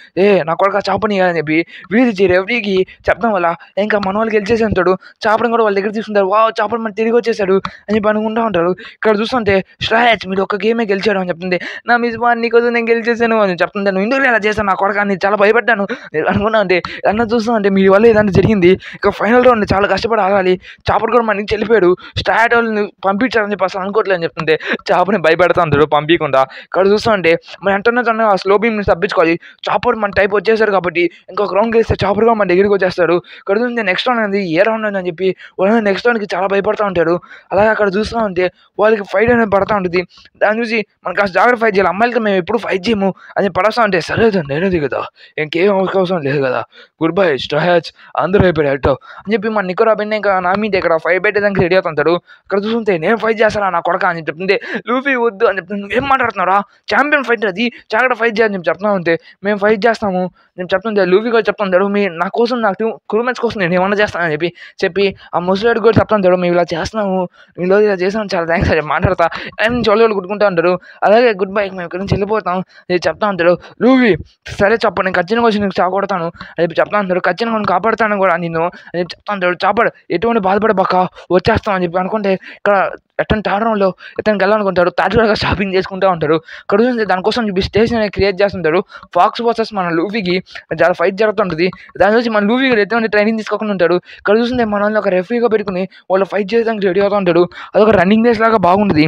నా కొడుకు చాపని అని చెప్పి వీధి రెఫరీకి చెప్తాం వల్ల ఇంకా మన వాళ్ళు గెలిచేసి ఉంటాడు. చాపని కూడా వాళ్ళ దగ్గర తీసుకుంటారు. చాపని మన తిరిగి వచ్చేసాడు అని చెప్పి అనుకుంటూ ఉంటారు. ఇక్కడ చూస్తుంటే స్ట్రాచ్ మీరు ఒక గేమే గెలిచాడు అని చెప్తుంది. నా మిస్బా నీకోసం నేను గెలిచేసాను అని చెప్తుంది. నువ్వు ఇందులో ఇలా చేశాను నా కొడుకు అని చాలా భయపడ్డాను అనుకున్నా. అంటే అన్న చూస్తా అంటే మీ వల్ల ఏదైనా జరిగింది, ఇక ఫైనల్ రౌండ్ చాలా కష్టపడి ఆగాలి. చాపర్ కూడా మన నుంచి వెళ్ళిపోయాడు, స్టార్ట్ వాళ్ళని పంపించారని చెప్పి అసలు అనుకోవట్లేదు అని చెప్తుంటే చాపని భయపెడతా ఉంటాడు పంపించకుండా. ఇక్కడ చూస్తా అంటే మన వెంటనే ఆ స్లో బీమ్ని తప్పించుకోవాలి. చాపర్ మన టైప్ వచ్చేసారు కాబట్టి ఇంకొక రౌండ్ గెలిస్తే చాపర్ కూడా మన దగ్గరికి వచ్చేస్తాడు. ఇక్కడ చూస్తే నెక్స్ట్ రౌండ్ అనేది ఏ రౌండ్ అని చెప్పి వాళ్ళని నెక్స్ట్ రౌండ్కి చాలా భయపడతా ఉంటాడు. అలాగే అక్కడ చూస్తూ ఉంటే వాళ్ళకి ఫైట్ అనేది పడతా ఉంటుంది. దాన్ని చూసి మనం కాస్త జాగ్రత్త ఫైట్ చేయాలి, అమ్మాయిలతో మేము ఎప్పుడు ఫైట్ చేయము అని పడతా ఉంటే సరే నేనేది కదా ఇంకేం అవకాశం లేదు కదా, గుడ్ బై స్ట్రాచ్ అందరూ అయిపోయాడు అటో అని చెప్పి మన నికో రాబిన్ ఇంకా నా మీద ఇక్కడ ఫైట్ పెట్టేదానికి రెడీ అవుతుంటాడు. అక్కడ చూస్తుంటే నేను ఫైట్ చేస్తాను నా కొడక అని చెప్తుంది. లూఫీ వద్దు అని చెప్తుంది. ఏం మాట్లాడుతున్నారా, ఛాంపియన్ ఫైట్ అది జాగ్రత్త ఫైట్ చేయాలని చెప్పి చెప్తున్నా ఉంటే మేము ఫైట్ చేస్తాము నేను చెప్తుంటే లూఫీ కూడా చెప్తుంటాడు నా కోసం నాకు క్రూమెట్స్ కోసం నేను ఏమన్నా చేస్తానని చెప్పి ఆ ముసలాడు కూడా చెప్తుంటాడు మేము ఇలా చేస్తున్నాము, మీలో ఇలా చేస్తాం చాలా థ్యాంక్స్ అని మాట్లాడతా అని చోళ్ళు కొట్టుకుంటూ ఉంటారు. అలాగే గుడ్ బై మేము ఇక్కడ నుంచి వెళ్ళిపోతాం అని చెప్తా ఉంటాడు. లూఫీ సరే చెప్పు నేను ఖచ్చితంగా వచ్చి నీకు చాకొడతాను అని చెప్పి చెప్తా ఉంటాడు. ఖచ్చితంగా నేను కాపాడుతాను కూడా నిన్ను అని చెప్పి చెప్తా ఉంటాడు. చాపాడు ఎటువంటి బాధపడబాక వచ్చేస్తాం అని చెప్పి అనుకుంటే ఇక్కడ ఎట్టని తాడడంలో ఇతనికి వెళ్ళాలనుకుంటాడు. తాజాగా షాపింగ్ చేసుకుంటూ ఉంటారు. ఇక్కడ చూస్తే దానికోసం చెప్పి స్టేషన్ అనేది క్రియేట్ చేస్తుంటాడు. ఫాక్స్ వర్సెస్ మన లూఫీకి చాలా ఫైట్ జరుగుతుంటుంది. దాని నుంచి మన లూఫీ ఎటువంటి ట్రైనింగ్ తీసుకోకుండా ఉంటాడు. ఇక్కడ చూస్తుంటే మన ఒక రెఫరీగా పెట్టుకుని వాళ్ళు ఫైట్ చేయడానికి రెడీ అవుతూ ఉంటాడు. అదొక రన్నింగ్ రేస్ లాగా బాగుంటుంది.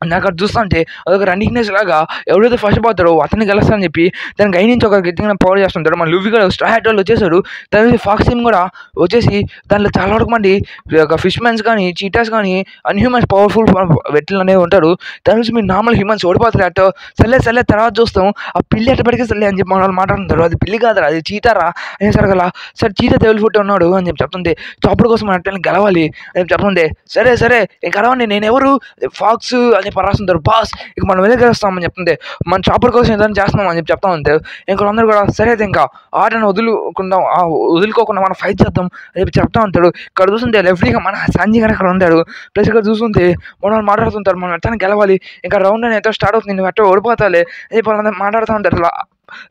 నాకు అక్కడ చూస్తా ఉంటే అదొక రన్నింగ్ రేస్ లాగా ఎవరైతే ఫస్ట్ పోతాడో అతన్ని గెలుస్తారని చెప్పి దానికి గై నుంచి ఒక గట్టిగా పవర్ చేస్తుంటాడు. మన లూఫీ కూడా స్ట్రాట్ వాళ్ళు వచ్చేసాడు. దాని ఫాక్స్ టీమ్ కూడా వచ్చేసి దాంట్లో చాలా వరకు మంది ఫిష్ మ్యాన్స్ కానీ చీటాస్ కానీ అన్హ్యూమన్స్ పవర్ఫుల్ వెట్లు అనేవి ఉంటారు. దాని నుంచి మీరు నార్మల్ హ్యూమన్స్ ఓడిపోతారు అట్టో సర్లే తర్వాత చూస్తాం ఆ పిల్లి ఎట్టబడికి సర్లే అని చెప్పి మన వాళ్ళు మాట్లాడుతుంటారు. అది పిల్లి కాదరా అది చీటారా అని సరగల సార్ చీట దేవులు ఫుట్ ఉన్నాడు అని చెప్పి చెప్తుంది. చాపుడు కోసం అట్లా గెలవాలి అని చెప్తుంది. సరే గెలవండి నేను ఎవరు ఫాక్స్ అని చెప్పి రాస్తుంటారు. బాస్ ఇక మనం వెళ్ళి గెలుస్తామని చెప్తుంది. మన చాపర్ కోసం ఏదైనా చేస్తున్నాం అని చెప్పి చెప్తా ఉంటే ఇంకొందరూ కూడా సరే అయితే ఇంకా ఆటను వదులుకోకుండా మనం ఫైట్ చేద్దాం అని చెప్పి చెప్తా ఉంటాడు. ఇక్కడ చూస్తుంటే రెఫరీగా మన సంజయ్ గారు అక్కడ ఉంటాడు. ప్లస్ ఇక్కడ చూస్తుంటే మనం మాట్లాడుతుంటారు మనం ఎట్లా గెలవాలి ఇంకా రౌండ్ అని ఎంతో స్టార్ట్ అవుతుంది నువ్వు ఎట్టో ఓడిపోతాలే అని చెప్పి వాళ్ళందరూ మాట్లాడుతూ ఉంటారు.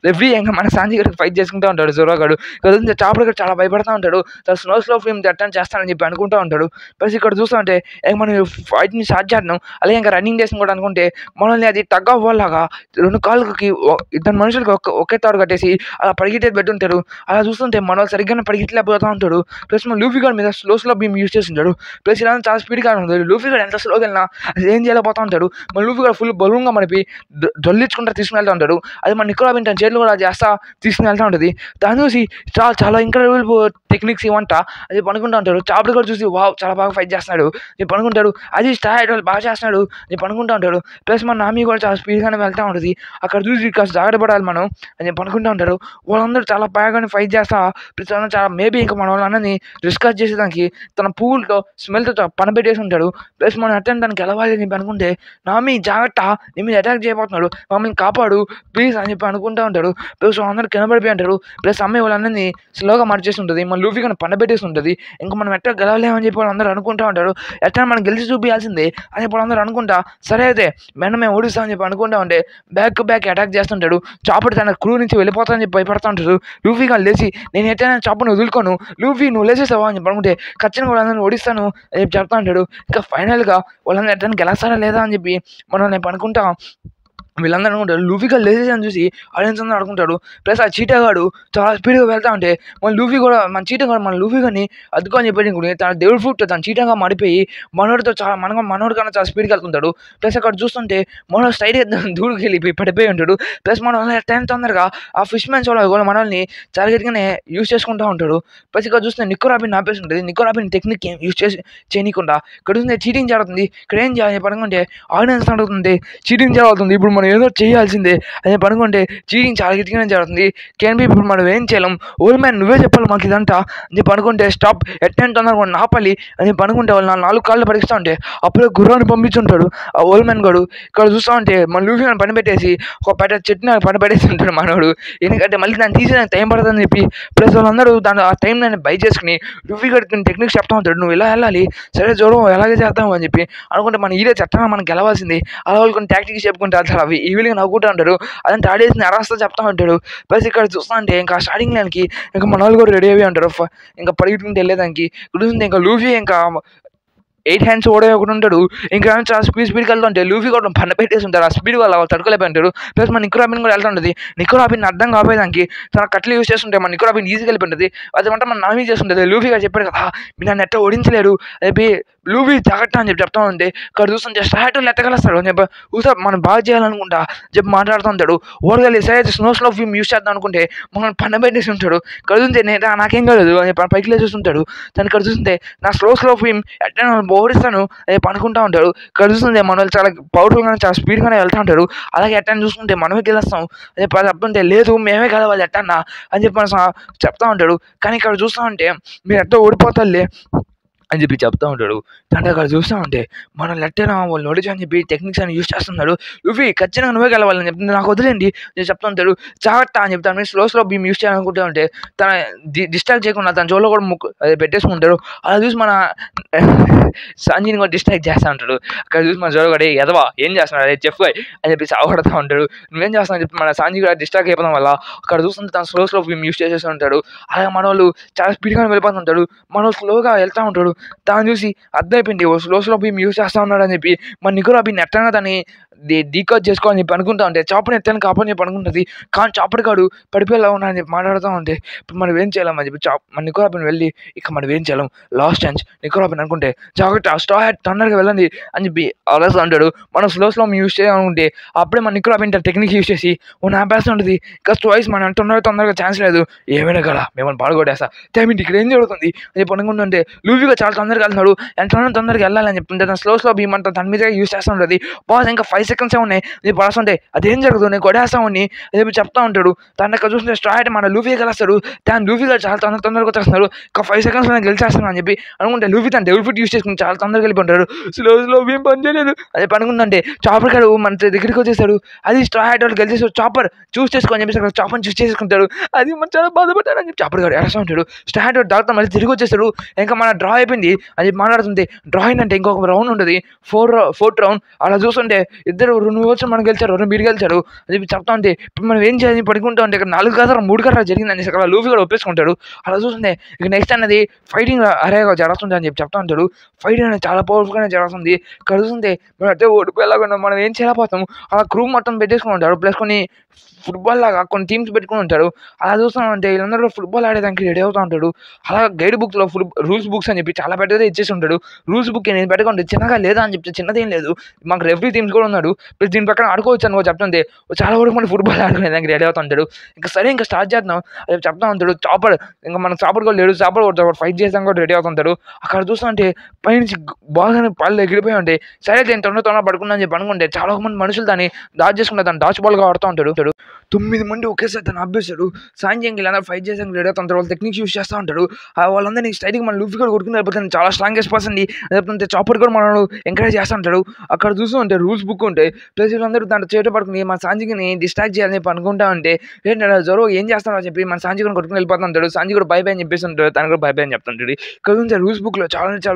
రెఫరీ ఇంకా మన సంజయ్ గారికి ఫైట్ చేసుకుంటూ ఉంటాడు. జోరాగాడు ఇక్కడ చాపర్ గారు చాలా భయపడుతూ ఉంటాడు. స్లో ఫిల్మ్ అటెండ్ చేస్తానని చెప్పి అనుకుంటూ ఉంటాడు. ప్లస్ ఇక్కడ చూస్తూ ఉంటే మనం ఫైట్ని స్టార్ట్ చేద్దాం అలాగే ఇంకా రన్నింగ్ చేసి కూడా అనుకుంటే మనల్ని అది టగ్ ఆఫ్ లాగా రెండు కాళ్ళకి ఇద్దరు మనుషులకి ఒకే తాడు కట్టేసి అలా పరిగెట్టేది పెట్టుంటారు. అలా చూస్తుంటే మన వాళ్ళు సరిగ్గా పరిగెట్టలేకపోతూ ఉంటాడు. ప్లస్ మన లూఫీ గారి మీద స్లో బీమ్ యూజ్ చేస్తుంటాడు. ప్లస్ ఇలా చాలా స్పీడ్గా ఉంటుంది. లూఫీ గారు ఎంత స్లోగా వెళ్ళినా అది ఏం చేయలేకపోతూ ఉంటాడు. మన లూఫీ గారు ఫుల్ బలూన్గా మనకి డొల్లించుకుంటూ తీసుకుని వెళ్తూ ఉంటాడు. అది మన నికోరాబిన్ తన చేతులు కూడా చేస్తా తీసుకుని వెళ్తా ఉంటుంది. దాన్ని చూసి చాలా చాలా ఇంక్రెడిబుల్ టెక్నిక్స్ ఇవంట అది పనుకుంటా ఉంటాడు. చాపలు కూడా చూసి వావ్ చాలా బాగా ఫైట్ చేస్తున్నాడు నేను పనుకుంటాడు. అది స్టార్ బాగా చేస్తున్నాడు నేను పనుకుంటా ఉంటాడు. ప్లస్ మన నామి కూడా చాలా స్పీడ్గానే వెళ్తూ ఉంటుంది. అక్కడ చూసి కాస్త జాగ్రత్త పడాలి మనం అని పనుకుంటూ ఉంటారు. వాళ్ళందరూ చాలా బాగానే ఫైట్ చేస్తా ప్లస్ చాలా మేబీ ఇంకా మన వాళ్ళని రిస్కస్ చేసేదానికి తన పువ్వులతో స్మెల్తో పనబెట్టేసి ఉంటాడు. ప్లస్ మనం అటెండ్ దానికి గెలవాలి అని చెప్పి అనుకుంటే నామి జాగ్రత్త నీ మీద అటాక్ చేయబోతున్నాడు మమ్మల్ని కాపాడు ప్లీజ్ అని చెప్పి అనుకుంటూ ఉంటాడు. ప్లస్ వాళ్ళందరూ కిందపడిపోయి అంటారు. ప్లస్ అమ్మాయి వాళ్ళందరినీ స్లోగా మార్చేసి ఉంటుంది. మన లూఫీ కానీ పనబెట్టేసి ఉంటుంది. ఇంకా మనం ఎట్లా గెలవలేమని చెప్పి వాళ్ళందరూ అనుకుంటూ ఉంటారు. ఎట్లా మనం గెలిచి చూపించాల్సిందే అని చెప్పి వాళ్ళందరూ అనుకుంటా సరే అయితే మేము ఓడిస్తామని చెప్పి అనుకుంటా ఉంటే బ్యాక్ టు బ్యాక్ అటాక్ చేస్తుంటాడు. చాపడు తన క్రూ నుంచి వెళ్ళిపోతానని చెప్పి భయపడుతూ ఉంటాడు. లూఫీ కానీ లేచి నేను ఎట్లయినా చాపను వదులుకోను లూఫీ నువ్వు లేచేసావా అని చెప్పి అనుకుంటే ఖచ్చితంగా వాళ్ళందరూ ఓడిస్తాను అని చెప్పి చెప్తా ఉంటాడు. ఇంకా ఫైనల్గా వాళ్ళందరూ ఎట్లయినా గెలుస్తారా లేదా అని చెప్పి మనం నేను అనుకుంటా వీళ్ళందరూ అనుకుంటారు. లూఫీగా లేచేసాను చూసి ఆడియన్స్ అందరూ అనుకుంటాడు. ప్లస్ ఆ చీటగాడు చాలా స్పీడ్గా వెళ్తా ఉంటే మన లూఫీ కూడా మన చీటగాడు మన లూఫీ కానీ అద్దుకొని చెప్పి తన దేవుడి ఫుట్ తన చీటగా మాడిపోయి మనోడితో చాలా మనోడి కన్నా చాలా స్పీడ్గా వెళ్తుంటాడు. ప్లస్ అక్కడ చూస్తుంటే మనోడు స్ట్రైట్గా దూడికి వెళ్ళిపోయి పడిపోయి ఉంటాడు. ప్లస్ మనం టైం తొందరగా ఆ ఫిష్ మ్యాన్స్ కూడా మనల్ని చాలా గట్టిగానే యూజ్ చేసుకుంటూ ఉంటాడు. ప్లస్ ఇక్కడ చూస్తే నిక్కో రాబిన్ ఆపేసి ఉంటుంది. నిక్కో రాబిన్ టెక్నిక్ ఏం యూజ్ చేయకుండా ఇక్కడ చూస్తే చీటింగ్ జరుగుతుంది. ఇక్కడ ఏం చేయాలి పనుకుంటే ఆడియన్స్ అడుగుతుంది చీటింగ్ జరుగుతుంది ఇప్పుడు మనం ఏదో చేయాల్సిందే అని పనుకుంటే చీటింగ్ చాలా గట్టిగానే జరుగుతుంది. కేన్ బి ఇప్పుడు మనం ఏం చేయలేం ఓల్డ్ మ్యాన్ నువ్వే చెప్పాలి మాకు ఇదంతా అని పనుకుంటే స్టాప్ ఎట్టెన్ తొందరగా ఆపాలి అని పనుకుంటే వాళ్ళు 4 కాళ్ళు పడిస్తూ ఉంటే అప్పుడే గుర్రాన్ని పంపించుంటాడు ఆ ఓల్డ్ మ్యాన్ గడు. ఇక్కడ చూస్తూ ఉంటే మన లూఫీ పని పెట్టేసి ఒక చెట్టుని పని పెట్టేసి ఉంటాడు మనోడు. ఎందుకంటే మళ్ళీ దాన్ని తీసేదానికి టైం పడుతుందని చెప్పి ప్లస్ వాళ్ళందరూ దాని ఆ టైం దాన్ని బై చేసుకుని లూఫీ గడికి టెక్నిక్స్ చెప్తా ఉంటాడు. నువ్వు ఇలా వెళ్ళాలి సరే చూడవు ఎలాగే చేద్దాం అని చెప్పి అనుకుంటే మన హీరో చట్టంగా మనం గెలవాల్సింది అలా వాళ్ళు కొన్ని టాక్టిక్స్ చెప్పుకుంటే అసలు అవి ఈవిలిగా నవ్వుకుంటూ ఉంటాడు. అదంతా ఆడేసి అరాస్తా చెప్తా ఉంటాడు. ప్లస్ ఇక్కడ చూస్తా అంటే ఇంకా స్టార్టింగ్ లైన్కి ఇంకా మన వాళ్ళు కూడా రెడీ అయ్యి ఉంటారు ఇంకా పరిగెట్టుకుంటూ వెళ్ళేదానికి. ఇంకా లూఫీ ఇంకా 8 హ్యాండ్స్ ఓడే ఒకటి ఉంటాడు. ఇంకా చాలా స్పీడ్కి వెళ్తుంటే లూఫీ కూడా పన్న పెట్టేసి ఉంటారు. ఆ స్పీడ్ వల్ల తడుకోలేకపోయి ఉంటారు. ప్లస్ మన నిక్కో రాబిన్ కూడా వెళ్తుంటుంది. నిక్కో రాబిన్ అర్థం కాపోయేదానికి తన కట్లు యూజ్ చేస్తుంటే మన నిక్కో రాబిన్ ఈజీగా వెళ్ళిపోతుంది. అదేమంటే మన నామీ చేస్తుంటుంది. లూఫీ గారు చెప్పాడు కదా మీరు నన్ను ఎట్ట ఓడించలేరు అది లూఫీ జాగ్రత్త అని చెప్పి చెప్తా ఉంటే ఇక్కడ చూస్తుంటే స్టార్ట్ ఎట్టగలుస్తాడు అని చెప్పి ఊసా మనం బాగా చేయాలనుకుంటా చెప్పి మాట్లాడుతూ ఉంటాడు. ఓడగలి సరే స్లో ఫిల్మ్ యూజ్ చేద్దాం అనుకుంటే మనం పన్న పెట్టేసి ఉంటాడు. ఇక్కడ చూస్తే నాకేం కాలేదు అని చెప్పి పైకి లేచేస్తుంటాడు. దాన్ని ఇక్కడ చూస్తుంటే నా స్లో ఫిల్మ్ ఎట్లా ఓడిస్తాను అది పనుకుంటా ఉంటాడు. ఇక్కడ చూస్తుంటే మన వాళ్ళు చాలా పవర్ఫుల్గానే చాలా స్పీడ్గానే వెళ్తూ ఉంటారు. అలాగే ఎట్టని చూసుకుంటే మనమే గెలుస్తాం అని చెప్పి చెప్తుంటే లేదు మేమే గెలవాలి ఎట్టన్నా అని చెప్పి మనం చెప్తా ఉంటాడు. కానీ ఇక్కడ చూస్తూ ఉంటే మీరు ఎట్టో ఓడిపోతారులే అని చెప్పి చెప్తా ఉంటాడు. దాంట్లో అక్కడ చూస్తూ ఉంటే మనం లెట్టైనా వాళ్ళు నోటీస్ అని చెప్పి టెక్నిక్స్ అని యూజ్ చేస్తున్నాడు. లూఫీ ఖచ్చితంగా నువ్వే గెలవాలని చెప్తుంది నాకు వదిలేండి నేను చెప్తా ఉంటాడు. జాగ్రత్త అని చెప్తాను స్లో బీమ్ యూజ్ చేయాలనుకుంటా ఉంటే తన డిస్ట్రాక్ట్ చేయకుండా తన జోలో కూడా అది పెట్టేసుకుంటాడు. అలా చూసి మన సంజీని కూడా డిస్ట్రాక్ట్ చేస్తూ ఉంటాడు. అక్కడ చూసి మన జోలో కూడా ఎదవా ఏం చేస్తున్నాడు అదే చెప్పు అని చెప్పి సాగొడతా ఉంటాడు. నువ్వేం చేస్తావు అని చెప్పి మన సంజీ కూడా డిస్ట్రాక్ట్ అయిపోవడం వల్ల అక్కడ చూస్తుంటే తను స్లో బీమ్ యూజ్ చేసేస్తూ ఉంటాడు. అలాగే మన వాళ్ళు చాలా స్పీడ్గా వెళ్ళిపోతుంటాడు. మన వాళ్ళు స్లోగా వెళ్తూ ఉంటాడు. దాన్ని చూసి అర్థమైపోయింది స్లో బీమ్ యూజ్ చేస్తూ ఉన్నాడు అని చెప్పి మన నిక్కో రాబిన్ ఎట్టగా దాన్ని డీకోడ్ చేసుకోవాలని చెప్పి అనుకుంటా ఉంటే చాపని ఎత్తాను కాపని చెప్పి అనుకుంటుంది. కానీ చాపడి కాడు పడిపోయేలా ఉన్నాడని చెప్పి మాట్లాడుతూ ఉంటే ఇప్పుడు మనం ఏం చేయాలని చెప్పి మన నిక్కో రాబిన్ వెళ్ళి ఇక మనం ఏం చేయాలి లాస్ట్ ఛాన్స్ నిక్కో రాబిన్ అనుకుంటే జాగ్రత్త స్టార్ట్ తొందరగా వెళ్ళండి అని చెప్పి ఆలోచిస్తూ ఉంటాడు. మనం స్లో యూజ్ చేయాలనుకుంటే అప్పుడే మన నిక్కో రాబిన్ టెక్నిక్ యూజ్ చేసి ఆపేస్తూ ఉంటుంది. ఇంకా స్టోయిస్ మనం తొందరగా ఛాన్స్ లేదు ఏమైనా కదా మిమ్మల్ని పాల్గొట్టేస్తా టైమింగ్ ఇక్కడ ఏం జరుగుతుంది అని చెప్పి అనుకుంటుంటే లూఫీగా చాలా తొందరగా వెళ్తున్నాడు. తొందరగా వెళ్ళాలని చెప్తుంటే తను స్లో బీమ్ అంతా తన మీద యూజ్ చేస్తూ ఉంటుంది. బాస్ ఇంకా 5 seconds ఉన్నాయి నేను పడుతుంటే అదేం జరుగుతుంది నేను కొడేస్తామని అని చెప్పి చెప్తా ఉంటాడు. తన దగ్గర చూస్తుంటే స్ట్రాయిట్ మన లూఫీ గెలుస్తాడు. తను లూఫీగా చాలా తొందరగా వచ్చేస్తున్నాడు. ఇంకా 5 seconds గెలిచేస్తాను అని చెప్పి అనుకుంటే లూఫీ తన డెవల్ ఫుట్ యూజ్ చేసుకుని చాలా తొందరగా వెళ్ళిపోతాడు. స్లో బీమ్ పని చేయలేదు అది పనుకుందంటే చాపర్ గారు మన దగ్గరికి వచ్చేస్తాడు. అది స్ట్రాయిట్ వాళ్ళు గెలిచేస్తాడు. చాపర్ చూస్ చేసుకొని చెప్పేసి చాపర్ని చూస్ చేసుకుంటాడు. అది మనం చాలా బాధపడ్డాడు అని చెప్పి చాపర్ గారు ఎడస్తా ఉంటాడు. స్ట్రాయిట్ డాక్టర్ మళ్ళీ తిరిగి వచ్చేస్తాడు. ఇంకా మన డ్రా అయిపోయింది అది మాట్లాడుతుంది. డ్రాయింగ్ అంటే ఇంకొక రౌండ్ ఉంటుంది 4th రౌండ్. అలా చూస్తుంటే ఇద్దరు 2 ఓవర్స్ మనం గెలిచారు 2 మీరు గెలిచారు అని చెప్పి చెప్తా ఉంటే ఇప్పుడు మనం ఏం చేయాలి పడుకుంటా ఉంటే ఇక్కడ 4 కాదు 3 కర్ర జరిగిందని అక్కడ లూఫీ కూడా ఒప్పేసుకుంటాడు. అలా చూస్తుంటే ఇక నెక్స్ట్ అనేది ఫైటింగ్ అరేగా జరుగుతుంది అని చెప్పి చెప్తా ఉంటాడు. ఫైటింగ్ అనేది చాలా పవర్ఫుల్గానే జరుగుతుంది. ఇక్కడ చూస్తుంటే మనం అంటే ఓడిపోయేలాగా మనం ఏం చేయలేకపోతాము. అలా క్రూ మొత్తం పెట్టేసుకుని ఉంటారు. ప్లస్ కొన్ని ఫుట్బాల్ లాగా కొన్ని టీమ్స్ పెట్టుకుని ఉంటారు. అలా చూస్తామంటే వీళ్ళందరూ ఫుట్బాల్ ఆడేదానికి రెడీ అవుతూ ఉంటాడు. అలా గైడ్ బుక్లో రూల్స్ బుక్స్ అని చెప్పి చాలా పెద్దగా ఇచ్చేసి ఉంటాడు. రూల్స్ బుక్ నేను పెట్టుకుంటే చిన్నగా లేదా అని చెప్తే చిన్నదేం లేదు మాకు రెఫరీ టీమ్స్ కూడా ఉన్నాడు ఉంటాడు. ప్లస్ దీని పక్కన ఆడుకోవచ్చు అనుకో చెప్తుంది. చాలా వరకు మన ఫుట్బాల్ ఆడుకునేదానికి రెడీ అవుతా ఉంటాడు. ఇంకా సరే ఇంకా స్టార్ట్ చేద్దాం అని చెప్తా ఉంటాడు. చాపర్ ఇంకా మన చాపర్ కూడా లేడు. చాపర్ కొడతాడు, ఫైట్ చేద్దాం కూడా రెడీ అవుతుంటాడు. అక్కడ చూస్తా అంటే పైనుంచి బాగా పళ్ళు ఎగిరిపోయి ఉంటాయి. సరే నేను తొందర పడుకున్నా అని చెప్పి అనుకుంటే చాలా మంది మనుషులు దాన్ని డాచ్ చేసుకుంటే దాన్ని డాచ్ బాల్గా ఆడుతూ ఉంటాడు. 9 మంది ఒకేసారి తను ఆపేశాడు. సాయంత్రం వీళ్ళందరూ ఫైట్ చేసాక రెడీ అవుతుంటారు. వాళ్ళు టెక్నిక్స్ యూస్ చేస్తూ ఉంటారు. వాళ్ళందరినీ స్టైల్గా మన లూఫీ కూడా కొడుకుని అయిపోతుంది. చాలా స్ట్రాంగెస్ట్ పర్సన్ లేకపోతే చాపర్ కూడా మనల్ని ఎంకరేజ్ చేస్తూ ఉంటాడు. అక్కడ చూస్తూ ఉంటే రూల్స్ బుక్ ఉంటాయి. ప్లస్ వీళ్ళందరూ దాంట్లో చేట పడుకుని మన సాంజిని డిస్ట్రాక్ట్ చేయాలని చెప్పి అనుకుంటా ఉంటే ఏంటంటే జ్వరం ఏం చేస్తాడో అని చెప్పి మన సాంజీ కూడా కొట్టుకుని వెళ్ళిపోతుంటాడు. సాంజీ కూడా బై బై అని చెప్పేసి ఉంటాడు. తను కూడా బై బై అని చెప్తుంటాడు. ఇక్కడ నుంచి రూల్స్ బుక్లో చాలా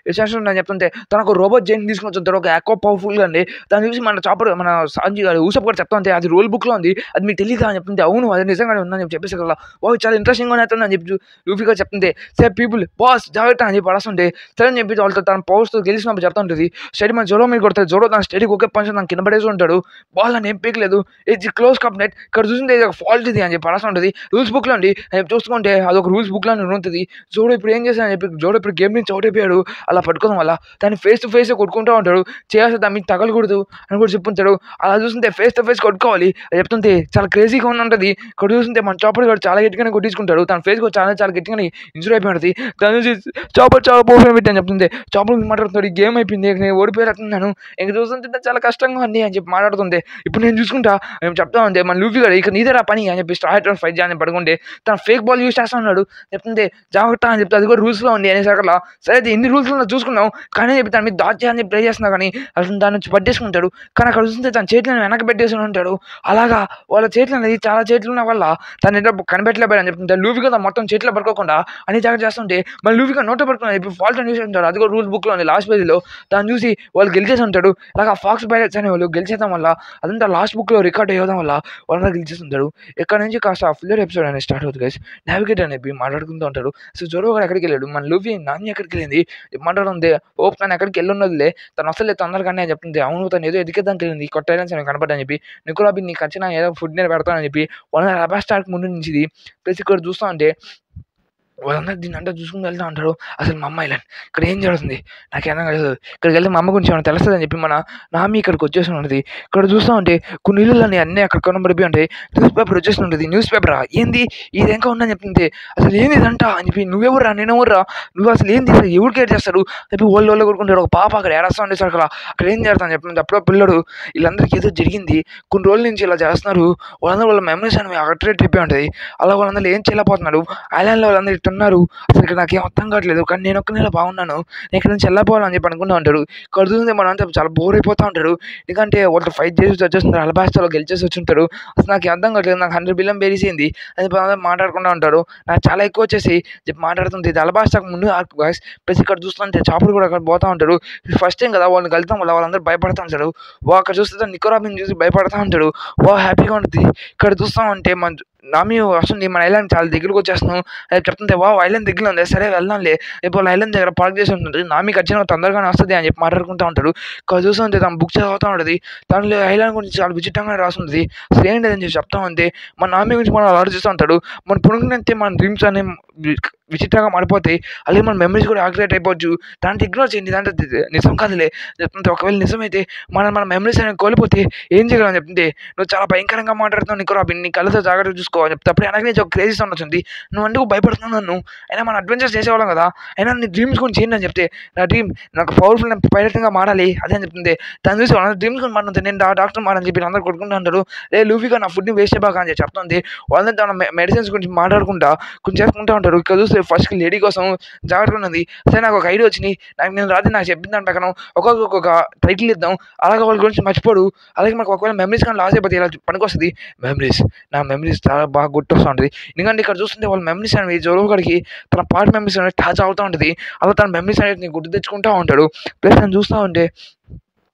విశేషం ఉందని చెప్తుంటే తనకు రోబోట్ జైన్ తీసుకుని వచ్చుంటాడు. ఒక ఎక్కువ పవర్ఫుల్గా అండి. దాన్ని చూసి మన చాపర్ మన సాంజీ గారు ఊసప్ కూడా చెప్తా ఉంటే అది రూల్ బుక్లో ఉంది, అది మీకు తెలియదా అని చెప్తుంటే అవును అది నిజంగానే ఉందని చెప్పేసి కదా చాలా ఇంట్రెస్టింగ్గా అవుతుంది అని చెప్పి లూఫీ గారు చెప్తుంటే సరే పీపుల్ బాస్ జాగ్రత్త అని చెప్పి పడుతుంటే సరే అని చెప్పి వాళ్ళతో తన పవర్స్తో గెలిచినప్పుడు చెప్తా ఉంటుంది. స్టడీ మన జోరో మీద కొడతాడు. జోరో తన స్టడీకి ఒకే పంచం తను కింద పడేసి ఉంటాడు. బాల్ అని ఏం పీకలేదు. ఇది క్లోజ్ కప్ నెట్. ఇక్కడ చూస్తుంటే ఇది ఒక ఫాల్ట్ ఇది అని చెప్పి పడుతుంటుంది. రూల్స్ బుక్లో అండి అని చెప్పి చూసుకుంటే అదొక రూల్స్ బుక్లో ఉంటుంది. జోడో ఇప్పుడు ఏం చేశాను అని చెప్పి జోడో ఇప్పుడు గేమ్ నుంచి అవుట్ అయిపోయాడు. అలా పట్టుకోవడం వల్ల దాన్ని ఫేస్ టు ఫేస్ కొట్టుకుంటూ ఉంటాడు. చేయాల్సి దాన్ని మీకు తగలకూడదు అని కూడా చెప్పుంటాడు. అలా చూస్తుంటే ఫేస్ టు ఫేస్ కొట్టుకోవాలి అది చెప్తుంటే చాలా క్రేజీగా ఉంటుంది. ఇక్కడ చూస్తుంటే మన చాపర్ గారు చాలా గట్టిగానే కొట్టించుకుంటాడు. తన ఫేస్ కూడా చాలా గట్టిగానే ఇన్సూర్ అయిపోయింది. దాని నుంచి చాపర్ చాలా పర్ఫెక్ట్ పెట్టని చెప్తుంది. చాపర్ మాట్లాడుతుంది గేమ్ అయిపోయింది నేను ఓడిపోయేస్తున్నాను ఇంక చూస్తుంటే చాలా కష్టంగా ఉంది అని చెప్పి మాట్లాడుతుంది. ఇప్పుడు నేను చూసుకుంటా మేము చెప్తా ఉంటే మన లూఫీ గారు ఇక నీదేరా పని అని చెప్పి స్టార్ట్ ఫైట్ చేయాలని పడుకుంటే తన ఫేక్ బాల్ యూస్ చేస్తా ఉన్నాడు. చెప్తుంటే జాగ్రత్త అని చెప్తే అది కూడా రూల్స్లో ఉంది అనేసరికల్లా సరే అయితే ఎన్ని రూల్స్లో చూసుకున్నాం కానీ చెప్పి దాని మీద డాచ్ చేయాలని ట్రై చేస్తున్నా కానీ అసలు దాని నుంచి పట్టేసుకుంటాడు. కానీ అక్కడ చూస్తుంటే తన చేతులను వెనక పెట్టేసుకుని ఉంటాడు. అలాగా వాళ్ళ చేతులు అనేది చాలా చేతులు ఉన్న వల్ల తను ఏదో కనిపెట్టలేకపోయాడు అని చెప్తుంటే లూఫీ గారు మొత్తం చేతిలో పడుకోకుండా అన్ని జాగ్రత్త చేస్తుంటే మన లూఫీ గారు నోట్లో పడుకున్నాడు. ఇప్పుడు ఫాల్ట్ అని చూసి ఉంటాడు. అది కూడా రూల్స్ బుక్లో ఉంది లాస్ట్ పేజీలో. దాన్ని చూసి వాళ్ళు గెలిచేసి ఉంటాడు. అలాగా ఫాక్స్ పైలట్స్ అనే వాళ్ళు గెలిచేయడం వల్ల అదంతా లాస్ట్ బుక్లో రికార్డ్ అయ్యడం వల్ల వాళ్ళంతా గెలిచేస్తుంటాడు. ఇక్కడ నుంచి కాస్త ఫిల్లర్ ఎపిసోడ్ అనేది స్టార్ట్ అవుతుంది గైస్. నావిగేటర్ అనేది మాట్లాడుకుంటూ ఉంటాడు. సో జోరో గారు ఎక్కడికి వెళ్ళాడు, మన లూఫీ నాని ఎక్కడికి వెళ్ళింది మాట్లాడుతుంది. ఓప్ తను ఎక్కడికి వెళ్ళున్నదిలే తను అసలే తొందరగానే చెప్తుంది. అవును తను ఏదో ఎదిగేదానికి వెళ్ళింది కొత్త ఐలాండ్స్ నేను కనపడ్డాని చెప్పి నికోలాబీ నీకు వచ్చిన ఏదో ఫుడ్ నేను పెడతానని చెప్పి వాళ్ళ అబాస్టార్కి ముందు నుంచి ప్లస్ ఇక్కడ చూస్తా ఉంటే వాళ్ళందరూ దీన్ని అంటే చూసుకుని వెళ్తూ ఉంటారు. అసలు మా అమ్మ ఐలాండ్ ఇక్కడ ఏం జరుగుతుంది నాకు ఏదైనా కాదు. ఇక్కడికి వెళ్తే మా అమ్మ గురించి ఏమైనా తెలుస్తుంది అని చెప్పి మన నామి ఇక్కడికి వచ్చేసి ఉంటుంది. ఇక్కడ చూస్తూ ఉంటే కొన్ని ఇళ్ళని అన్నీ అక్కడ కొనబడిపోయి ఉంటాయి. న్యూస్ పేపర్ వచ్చేసి ఉంటుంది. న్యూస్ పేపరా ఏంది ఇది ఇంకా ఉందని చెప్తుంటే అసలు ఏంది ఇదంట అని చెప్పి నువ్వెవర్రా నేనెవర్రా నువ్వు అసలు ఏంది ఎవరు కేర్ చేస్తారు చెప్పి వాళ్ళు కొడుకుంటాడు. ఒక పాప అక్కడ ఏడాస్తా ఉండే సార్ అక్కడ ఏం చేస్తాను చెప్తుంది. అప్పుడో పిల్లడు వీళ్ళందరికీ ఏదో జరిగింది కొన్ని రోజుల నుంచి ఇలా చేస్తున్నారు. వాళ్ళందరూ వాళ్ళ మెమరీస్ అనేవి అట్రాక్ట్ అయిపోయి ఉంటుంది. అలా వాళ్ళందరూ ఏం చేయలేకపోతున్నారు. ఐలాండ్లో వాళ్ళందరూ ఉన్నారు. అసలు ఇక్కడ నాకేం అర్థం కావట్లేదు కానీ నేను ఒక్క నెల బాగున్నాను నేను ఇక్కడ నుంచి వెళ్ళిపోవాలని చెప్పి అనుకుంటూ ఉంటాడు. ఇక్కడ చూస్తే మనం అంతా చాలా బోర్ అయిపోతూ ఉంటాడు. ఎందుకంటే వాళ్ళు ఫైట్ చేసి వచ్చేస్తున్నారు. అలబాస్టాలో గెలిచేసి వచ్చి ఉంటారు. అసలు నాకు అర్థం కావట్లేదు నాకు 100 బిలియన్ బేరీసింది అని మాట్లాడుకుంటూ ఉంటాడు. నాకు చాలా ఎక్కువ వచ్చేసి చెప్పి మాట్లాడుతుంది. ఇది అలబాస్టాకు ముందు ప్లస్ ఇక్కడ చూస్తుంటే చాపులు కూడా అక్కడ పోతూ ఉంటాడు. ఫస్ట్ టైం కదా వాళ్ళని కలుతాం వల్ల వాళ్ళందరూ భయపడుతూ ఉంటాడు. అక్కడ చూస్తే నికోరాబిని చూసి భయపడుతూ ఉంటాడు. హ్యాపీగా ఉంటుంది. ఇక్కడ చూస్తూ ఉంటే మన నామి వస్తుంది మన ఐలాండ్ చాలా దగ్గరకు వచ్చేస్తున్నాం అది చెప్తుంటే ఐలాండ్ దగ్గర ఉంది సరే వెళ్దాంలే ఇప్పుడు ఐలాండ్ దగ్గర పార్క్ చేసి ఉంటుంది. నామికి వచ్చిన తొందరగానే వస్తుంది అని చెప్పి మాట్లాడుకుంటూ ఉంటాడు. ఇక్కడ చూస్తుంటే తను బుక్ చదువుతూ ఉంటుంది. దానిలో ఐలాండ్ గురించి చాలా విచిత్రంగా రాస్తుంది. అసలు ఏంటి అని చెప్పి చెప్తా ఉంది. మన నామి గురించి మనం ఆలోచిస్తూ ఉంటాడు. మన పుణుకునంతే మన డ్రీమ్స్ అనే విచిత్రంగా మారిపోతాయి. అలాగే మన మెమరీస్ కూడా యాక్టివేట్ అయిపోవచ్చు. దాంట్లో ఇగ్నోర్ చేయండి దాంట్లో నిజం కాదులే చెప్తుంటే ఒకవేళ నిజమైతే మన మెమరీస్ అనేవి కోల్పోతే ఏం చేయగలని చెప్తుంటే నువ్వు చాలా భయంకరంగా మాట్లాడుతున్నావు నీకు రాబిన్ నీ కళ్ళతో జాగ్రత్త చూసుకోవాలి చెప్తే అప్పుడు వెనక నుంచి ఒక క్రేజీ సౌండ్ వచ్చింది. నువ్వు అందుకు భయపడుతున్నావు నన్ను అయినా మన అడ్వెంచర్స్ చేసేవాళ్ళం కదా అయినా నీ డ్రీమ్స్ గురించి ఏంటి అని చెప్తే నా డ్రీమ్ నాకు పవర్ఫుల్ పైలట్గా మారాలి అదే అని చెప్తుంది. దాని చూసి వాళ్ళ డ్రీమ్స్ గురించి మాట్లాడుతుంది. నేను డాక్టర్ మారని చెప్పి అందరూ కొట్టుకుంటూ ఉంటారు. లూఫీగా నా ఫుడ్ని వేస్ట్ అయిపోక అని చెప్తుంది. వాళ్ళంతా తన మెడిసిన్స్ గురించి మాట్లాడుకుంటా కొంచెం చేసుకుంటూ ఉంటారు. ఇక్కడ చూస్తే ఫస్ట్ లేడీ కోసం జాగ్రత్తగా ఉన్నది. సరే నాకు ఒక ఐడియా వచ్చింది. నేను రాత్రి నాకు చెప్పిన దాని ప్రకారం ఒక్కొక్క టైటిల్ ఇద్దాం అలాగే వాళ్ళ గురించి మర్చిపోడు. అలాగే మనకు ఒకవేళ మెమరీస్ కానీ లాస్ అయిపోతే ఇలా పనికొస్తుంది. నా మెమరీస్ చాలా బాగా గుర్తొస్తూ ఉంటుంది. ఎందుకంటే ఇక్కడ చూస్తుంటే వాళ్ళ మెమరీస్ అనేవి జోరో గారికి తన పార్ట్ మెమరీస్ అనేది టాచ్ అవుతూ ఉంటుంది. అలా తన మెమరీస్ అనేది గుర్తు తెచ్చుకుంటూ ఉంటాడు. ప్లస్ నేను చూస్తూ ఉంటే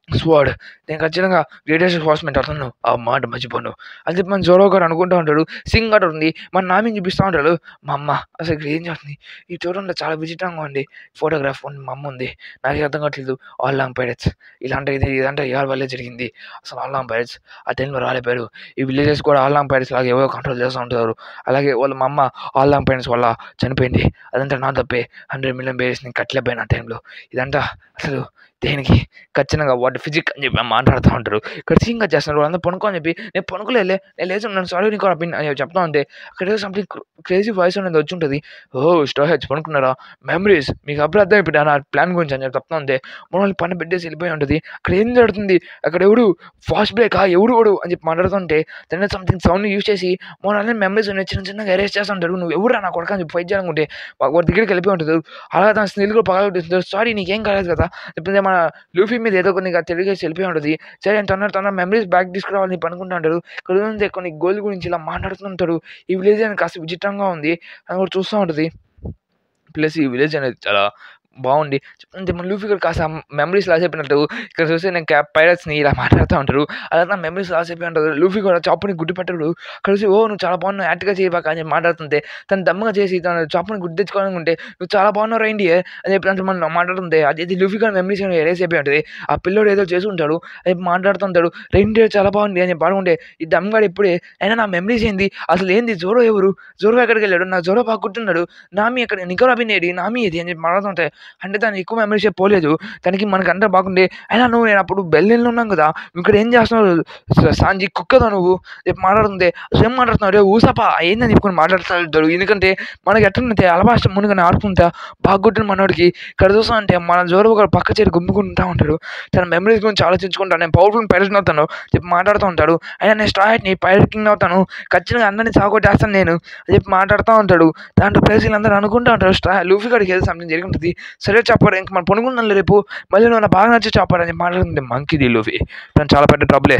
స్వాడ్ నేను ఖచ్చితంగా గ్రేటెస్ట్ హాస్మెంట్ అవుతాను ఆ మాట మర్చిపోను అని చెప్పి మన జోరో గారు అనుకుంటూ ఉంటాడు. సింగ్ అటు ఉంది మన నామిని చూపిస్తూ ఉంటాడు. మా అమ్మ అసలు ఏం చేస్తుంది ఈ చూడంలో చాలా విచిత్రంగా ఉంది. ఫోటోగ్రాఫ్ ఉంది మా అమ్మ ఉంది నాకు అర్థం కావట్లేదు. ఆల్ లాంగ్ పైరట్స్ ఇదంటే ఇవాళ వల్లే జరిగింది. అసలు ఆల్ లాంగ్ పైరట్స్ ఆ టైంలో రాలేపారు. ఈ విలేజెస్ కూడా ఆల్ లాంగ్ పైరట్స్ లాగా ఎవరో కంట్రోల్ చేస్తూ ఉంటారు. అలాగే వాళ్ళ మా అమ్మ ఆల్ లాంగ్ పైరట్స్ వల్ల చనిపోయింది. అదంతా నా తప్పే 100 మిలియన్ బేరీస్ నేను కట్టలేకపోయినా ఆ టైంలో ఇదంతా అసలు దేనికి ఖచ్చితంగా వాటి ఫిజిక్ అని చెప్పి మాట్లాడుతూ ఉంటారు. ఇక్కడ సీన్ కట్ చేస్తున్నారు. వాళ్ళందరూ పనుకో అని చెప్పి నేను పనుకోలేదులే నేను లేచి ఉన్నాను సారీ నీకు అని చెప్తా ఉంటే అక్కడ ఏదో సంథింగ్ క్రేజీ వాయిస్ అనేది వచ్చి ఉంటుంది. ఓహ్! స్టో హెడ్స్ పనుకున్నారా? మెమరీస్ మీకు అప్పుడు అర్థమైపోయిందా నా ప్లాన్ గురించి అని చెప్పి చెప్తా ఉంటే మనల్ని పని పెట్టేసి వెళ్ళిపోయి ఉంటది. అక్కడ ఏం జరుగుతుంది? అక్కడ ఎవడు ఫాస్ట్ బ్రేకా ఎవడు అని చెప్పి మాట్లాడుతుంటే దాన్ని సంథింగ్ సౌండ్ యూజ్ చేసి మనల్ని మెమరీస్ చిన్న చిన్నగా ఎరేస్ చేస్తూ ఉంటాడు. నువ్వు ఎవరురా నా కొడుకు అని చెప్పి ఫైట్ చేయాలనుకుంటే వాడి దగ్గరికి వెళ్ళిపోయి ఉంటుంది. అలాగే తన స్నేహితులు కూడా పగలగొట్టేస్తుంది. సారీ నీకేం కాలేదు కదా లేకపోతే మన లూఫీ మీద ఏదో కొన్ని తెలియజేసి వెళ్ళిపోయి ఉంటుంది. సరే నేను తొందర మెమరీస్ బ్యాక్ తీసుకురావాలని చెప్పి అనుకుంటా ఉంటాడు. ఇక్కడ ఉంది కొన్ని గోల్ గురించి ఇలా మాట్లాడుతుంటాడు. ఈ విలేజ్ అనేది కాస్త విచిత్రంగా ఉంది అని కూడా చూస్తూ ఉంటుంది. ప్లస్ ఈ విలేజ్ అనేది చాలా బాగుంది. అంటే మన లూఫీ కూడా కాస్త మెమరీస్ లాస్ అయిపోయినట్టు ఇక్కడ చూస్తే నేను పైరట్స్ని ఇలా మాట్లాడుతూ ఉంటారు. అలా నా మెమరీస్ లాస్ అయిపోయి ఉంటారు. లూఫీ కూడా చాపుని గుడ్డు పెట్టాడు. అక్కడ చూసి ఓ నువ్వు చాలా బాగున్నావు యాక్ట్గా చేయబాక అని చెప్పి మాట్లాడుతుంటే తను దమ్మగా చేసి తన చాపుని గుడ్డు తెచ్చుకోవాలనుకుంటే నువ్వు చాలా బాగున్నావు రైండి అని చెప్పి అంటే మనం మాట్లాడుతుంటే అది లూఫీ కూడా మెమరీస్ ఎరేస్ అయిపోయి ఉంటుంది. ఆ పిల్లోడు ఏదో చేసుకుంటాడు అది మాట్లాడుతుంటాడు. రైండి చాలా బాగుంది అని చెప్పి పాడుకుంటే ఈ దమ్మగాడు ఇప్పుడే అయినా నా మెమరీస్ ఏంది అసలు ఏంది జోరో ఎవరు జోరో ఎక్కడికి వెళ్ళాడు నా జోరో బాగా గుర్తున్నాడు నామి ఎక్కడ నికోరాబిన్ ఏడి నామి ఏది అని చెప్పి మాట్లాడుతుంటే అంటే దానికి ఎక్కువ మెమరీస్ పోలేదు. దానికి మనకు అంతా బాగుండే అయినా నువ్వు నేను అప్పుడు బెల్లెల్లో ఉన్నాం కదా నువ్వు ఇక్కడ ఏం చేస్తున్నావు సాంజీ కుక్కదా నువ్వు రేపు మాట్లాడుతుంటే అసలు ఏం మాట్లాడుతున్నావు రే ఊసపా ఏందని చెప్పుకొని మాట్లాడుతాడు. ఎందుకంటే మనకి ఎట్లంటే అలవాష్టం మునుగని ఆడుకుంటా బాగా గుట్టిన మనోడికి ఇక్కడ చూస్తా అంటే మన జోరు ఒక పక్క చేరి గుమ్ముకుంటా ఉంటాడు. తన మెమరీస్ గురించి ఆలోచించుకుంటా నేను పవర్ఫుల్ పైరట్ అవుతాను చెప్పి మాట్లాడుతూ ఉంటాడు. అయినా నేను స్టార్ట్ని పైరట్ కింగ్ అవుతాను ఖచ్చితంగా అందరినీ సాగొట్టేస్తాను నేను అని చెప్పి మాట్లాడుతూ ఉంటాడు. దాంట్లో ప్లేస్ వీళ్ళందరూ అనుకుంటూ ఉంటారు లూఫీ గడికి ఏదో సంథింగ్ జరిగి ఉంటుంది. సరే చెప్పారు ఇంక మనం పనుకుందాం రేపు మళ్ళీ నువ్వు బాగా నచ్చి చెప్పారు అని మాట్లాడుతుంది మంకీది లూఫీ తను చాలా పెద్ద ట్రబులే.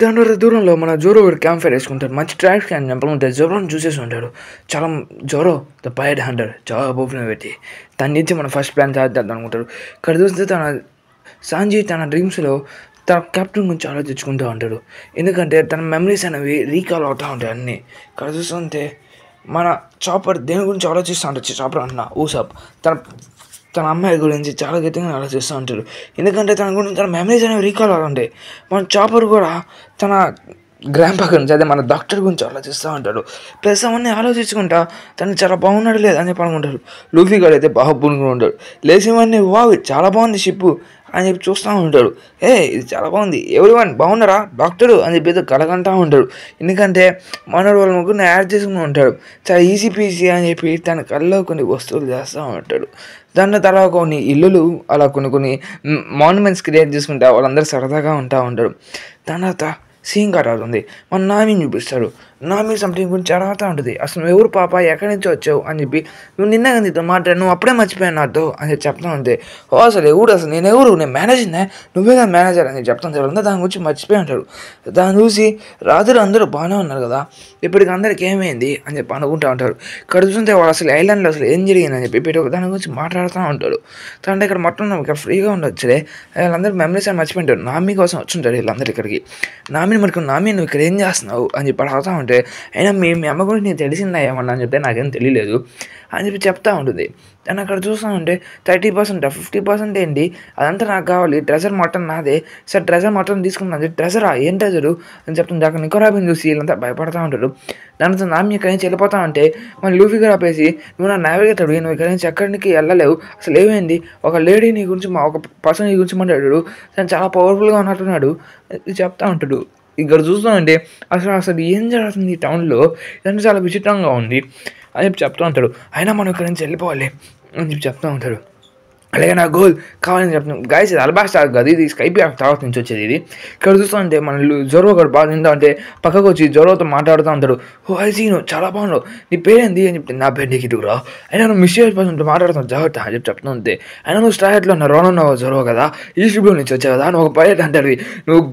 దాని వల్ల దూరంలో మన జోరో క్యాంప్ ఫైర్ వేసుకుంటాడు. మంచి ట్రాక్స్ క్యాన్ చంపకుంటే జోరోని చూసేసి ఉంటాడు. చాలా జోరో ద పైడ్ హంటర్ చాలా బోఫ్లో పెట్టి తన నుంచి మనం ఫస్ట్ ప్లాన్ చేద్దాం అనుకుంటాడు. ఇక్కడ చూస్తే తన సాంజీ తన డ్రీమ్స్లో తన కెప్టెన్ గురించి ఆలోచించుకుంటూ ఉంటాడు. ఎందుకంటే తన మెమరీస్ అనేవి రీకాల్ అవుతూ ఉంటాయి అన్నీ. ఇక్కడ చూస్తుంటే మన చాపర్ దేని గురించి ఆలోచిస్తూ ఉంటాడు. చాపర్ అంటున్నా ఊసప్ తన అమ్మాయి గురించి చాలా గట్టిగా ఆలోచిస్తూ ఉంటాడు. ఎందుకంటే తన గురించి తన మెమరీస్ అనేవి రీకాల్ అవుతుంటాయి. మన చాపర్ కూడా తన గ్రాంపా గురించి అదే మన డాక్టర్ గురించి ఆలోచిస్తూ ఉంటాడు. ప్లస్ అవన్నీ ఆలోచించుకుంటా తను చాలా బాగున్నాడు లేదని చెప్పి అనుకుంటాడు. లూఫీ గారు అయితే బాగా పుణుకుని ఉంటాడు. లేచివన్నీ వావ్ చాలా బాగుంది షిప్పు అని చెప్పి చూస్తూ ఉంటాడు. ఇది చాలా బాగుంది ఎవరివన్ బాగున్నారా డాక్టరు అని చెప్పి కలగంటూ ఉంటాడు. ఎందుకంటే మనోడు వాళ్ళ ముగ్గురిని యాడ్ చేసుకుని ఉంటాడు. చాలా ఈజీ పీజీ అని చెప్పి తన కళ్ళలో కొన్ని వస్తువులు చేస్తూ ఉంటాడు. దాని తర్వాత కొన్ని ఇల్లులు అలా కొన్ని మాన్యుమెంట్స్ క్రియేట్ చేసుకుంటా వాళ్ళందరూ సరదాగా ఉంటా ఉంటారు. దాని తర్వాత సీన్ కట్ అవుతుంది. మన నామిని చూపిస్తాడు. నామి సంథింగ్ గురించి అడుగుతూ ఉంటుంది. అసలు నువ్వు ఎవరు పాప ఎక్కడి నుంచి వచ్చావు అని చెప్పి నువ్వు నిన్న నీతో మాట్లాడు నువ్వు అప్పుడే మర్చిపోయాను నాతో అని చెప్పి చెప్తా ఉంటే అసలు ఎవడు అసలు నేను ఎవరు నేను మేనేజర్నే నువ్వే కదా మేనేజర్ అని చెప్తాను సార్ అందరూ దాని గురించి మర్చిపోయి ఉంటాడు. దాన్ని చూసి రాత్రి అందరూ బాగానే ఉన్నారు కదా ఇప్పటికి అందరికి ఏమైంది అని చెప్పి అనుకుంటూ ఉంటారు. ఇక్కడ చూస్తుంటే వాడు అసలు ఐలాండ్లో అసలు ఏం జరిగిందని చెప్పి దాని గురించి మాట్లాడుతూ ఉంటాడు. అంటే ఇక్కడ మొత్తం ఇక్కడ ఫ్రీగా ఉండొచ్చులే వీళ్ళందరూ మెమరీస్ అని మర్చిపోయింటారు. నామి కోసం వచ్చుంటారు వీళ్ళందరూ ఇక్కడికి. నామిని మటుకు నామి నువ్వు ఇక్కడ ఏం చేస్తున్నావు అని చెప్పి అడుగుతూ ఉంటే అయినా మీ అమ్మ గురించి నీకు తెలిసిందా ఏమన్నా అని చెప్తే నాకేం తెలియలేదు అని చెప్పి చెప్తా ఉంటుంది. తను అక్కడ చూస్తూ ఉంటే 30% 50% ఏంటి అదంతా నాకు కావాలి ట్రెజర్ మొత్తం నాదే సార్ ట్రెజర్ మొత్తం తీసుకున్నాను ట్రెజరా ఏం ట్రెజరు అని చెప్తుంది. అక్కడ నికోరాబిన్ చూసి వీళ్ళంతా భయపడతా ఉంటారు. దానితో నామి ఇక్కడి నుంచి వెళ్ళిపోతా ఉంటే మన లూఫీ గారు ఆపేసి నువ్వు నా నావిగేటర్ నువ్వు ఇక్కడి నుంచి ఎక్కడికి వెళ్ళలేవు అసలు ఏమైంది ఒక లేడీ నీ గురించి ఒక పర్సన్ నీ గురించి మాట్లాడాడు తను చాలా పవర్ఫుల్గా ఉన్నట్టున్నాడు చెప్తా ఉంటాడు. ఇక్కడ చూస్తానంటే అసలు ఏం జరుగుతుంది ఈ టౌన్లో ఇదంతా చాలా విచిత్రంగా ఉంది అని చెప్పి చెప్తూ ఉంటాడు. అయినా మనం ఇక్కడి నుంచి వెళ్ళిపోవాలి అని చెప్పి చెప్తూ ఉంటాడు. అలాగే నా గోల్ కావాలని చెప్తున్నాం గాయస్ ఇది అల్బాస్టార్ కాదు ఇది స్కైపీ తర్వాత నుంచి వచ్చేది. ఇది ఇక్కడ చూస్తూ ఉంటే మన జోరో గారు బాగా తింటా అంటే పక్కకు వచ్చి జోరోతో మాట్లాడుతూ ఉంటాడు. ఐసీను చాలా బాగున్నావు నీ పేరేంది అని చెప్తే నా పేరు నీకు ఇటుకురా అయినా నువ్వు మిస్టేక్ పర్సన్ మాట్లాడుతున్నావు జాగ్రత్త అని చెప్పి చెప్తూ ఉంటే అయినా నువ్వు స్టార్ట్లో ఉన్న రోనున్నావు జోరో కదా ఈస్ట్ బ్లూ నుంచి వచ్చావు కదా నువ్వు ఒక పైలట్ అంటాడు నువ్వు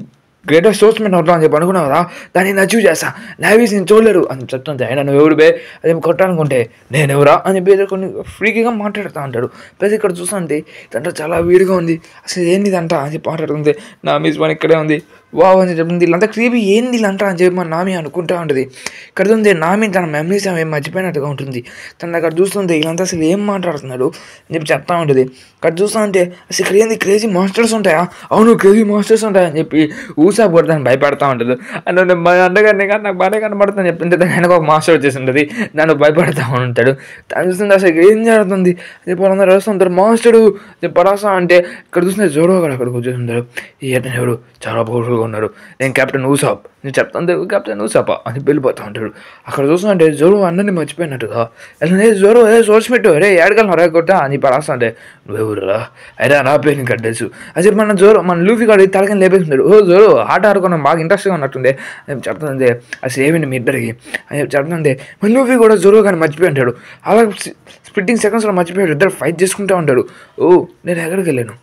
గ్రేటర్ సోర్స్మెంట్ అవుతావు అని చెప్పి అనుకున్నావు కదా దాన్ని నేను అచీవ్ చేస్తా నావీస్ నేను చూడలేరు అని చెప్తుంటే అయినా నువ్వు ఎవరు బే అది కొట్టాలనుకుంటే నేను ఎవరా అని చెప్పి కొన్ని ఫ్రీగా మాట్లాడుతూ ఉంటాడు. ప్లస్ ఇక్కడ చూస్తుంటే ఇదంతా చాలా వీడిగా ఉంది అసలు ఏంటి ఇదంతా అని చెప్పి మాట్లాడుతుంది. నా మీస్ పని ఇక్కడే ఉంది వావ్ అని చెప్తుంది. వీళ్ళంతా క్రీపీ ఏంది వీళ్ళంతా అని చెప్పి మన నామి అనుకుంటా ఉంటుంది. ఇక్కడ చూస్తే నామి తన మెమరీస్ ఏం మర్చిపోయినట్టుగా ఉంటుంది. తను అక్కడ చూస్తుంటే వీళ్ళంతా అసలు ఏం మాట్లాడుతున్నాడు అని చెప్పి చెప్తా ఉంటుంది. ఇక్కడ చూస్తా ఉంటే అసలు ఇక్కడ ఏంది క్రేజీ మాస్టర్స్ ఉంటాయా, అవును క్రేజీ మాస్టర్స్ ఉంటాయా అని చెప్పి ఊసాపు కూడా దాన్ని భయపడతా ఉంటుంది. అండ్ అండగారిని కానీ నాకు బాగా కనబడుతుంది చెప్తుంటే దాని వెనక ఒక మాస్టర్ వచ్చేసి ఉంటుంది, దాన్ని భయపడతా ఉంటాడు. దాన్ని చూస్తుంటే అసలు ఏం జరుగుతుంది చెప్పి వాళ్ళందరూ వస్తుంటారు. మాస్టరు పరాసా అంటే ఇక్కడ చూస్తుంటే జోరో కూడా అక్కడికి వచ్చేసి ఉంటారు. ఈ అతను ఎవరు చాలా పవర్ఫుల్గా ఉన్నారు, నేను కెప్టెన్ ఊసాప్, నేను చెప్తాను కెప్టెన్ ఊసాపా అని వెళ్ళిపోతా ఉంటాడు. అక్కడ చూస్తుంటే జోరో అందరినీ మర్చిపోయినట్టుగా జోరో సోర్స్ పెట్టు అరే ఏడగలను రా కొట్టా అని పరాస్తా అంటే నువ్వెవరురా అరే నా పేరుని కట్టేసు అని చెప్పి మన లూఫీ కాడు తలకని లేపేస్తున్నాడు. ఓ జోరో ఆట ఆడుకున్నాం బాగా ఇంట్రెస్ట్గా ఉన్నట్టుండే అని చెప్తుంది. అసలు ఏమిటి మీ ఇద్దరికి అని చెప్పి చెప్తుంది. మన లూఫీ కూడా జోరో కానీ మర్చిపోయి ఉంటాడు. అలా స్ప్లిట్టింగ్ సెకండ్స్లో మర్చిపోయాడు. ఇద్దరు ఫైట్ చేసుకుంటూ ఉంటాడు. ఓ నేను ఎక్కడికి వెళ్ళాను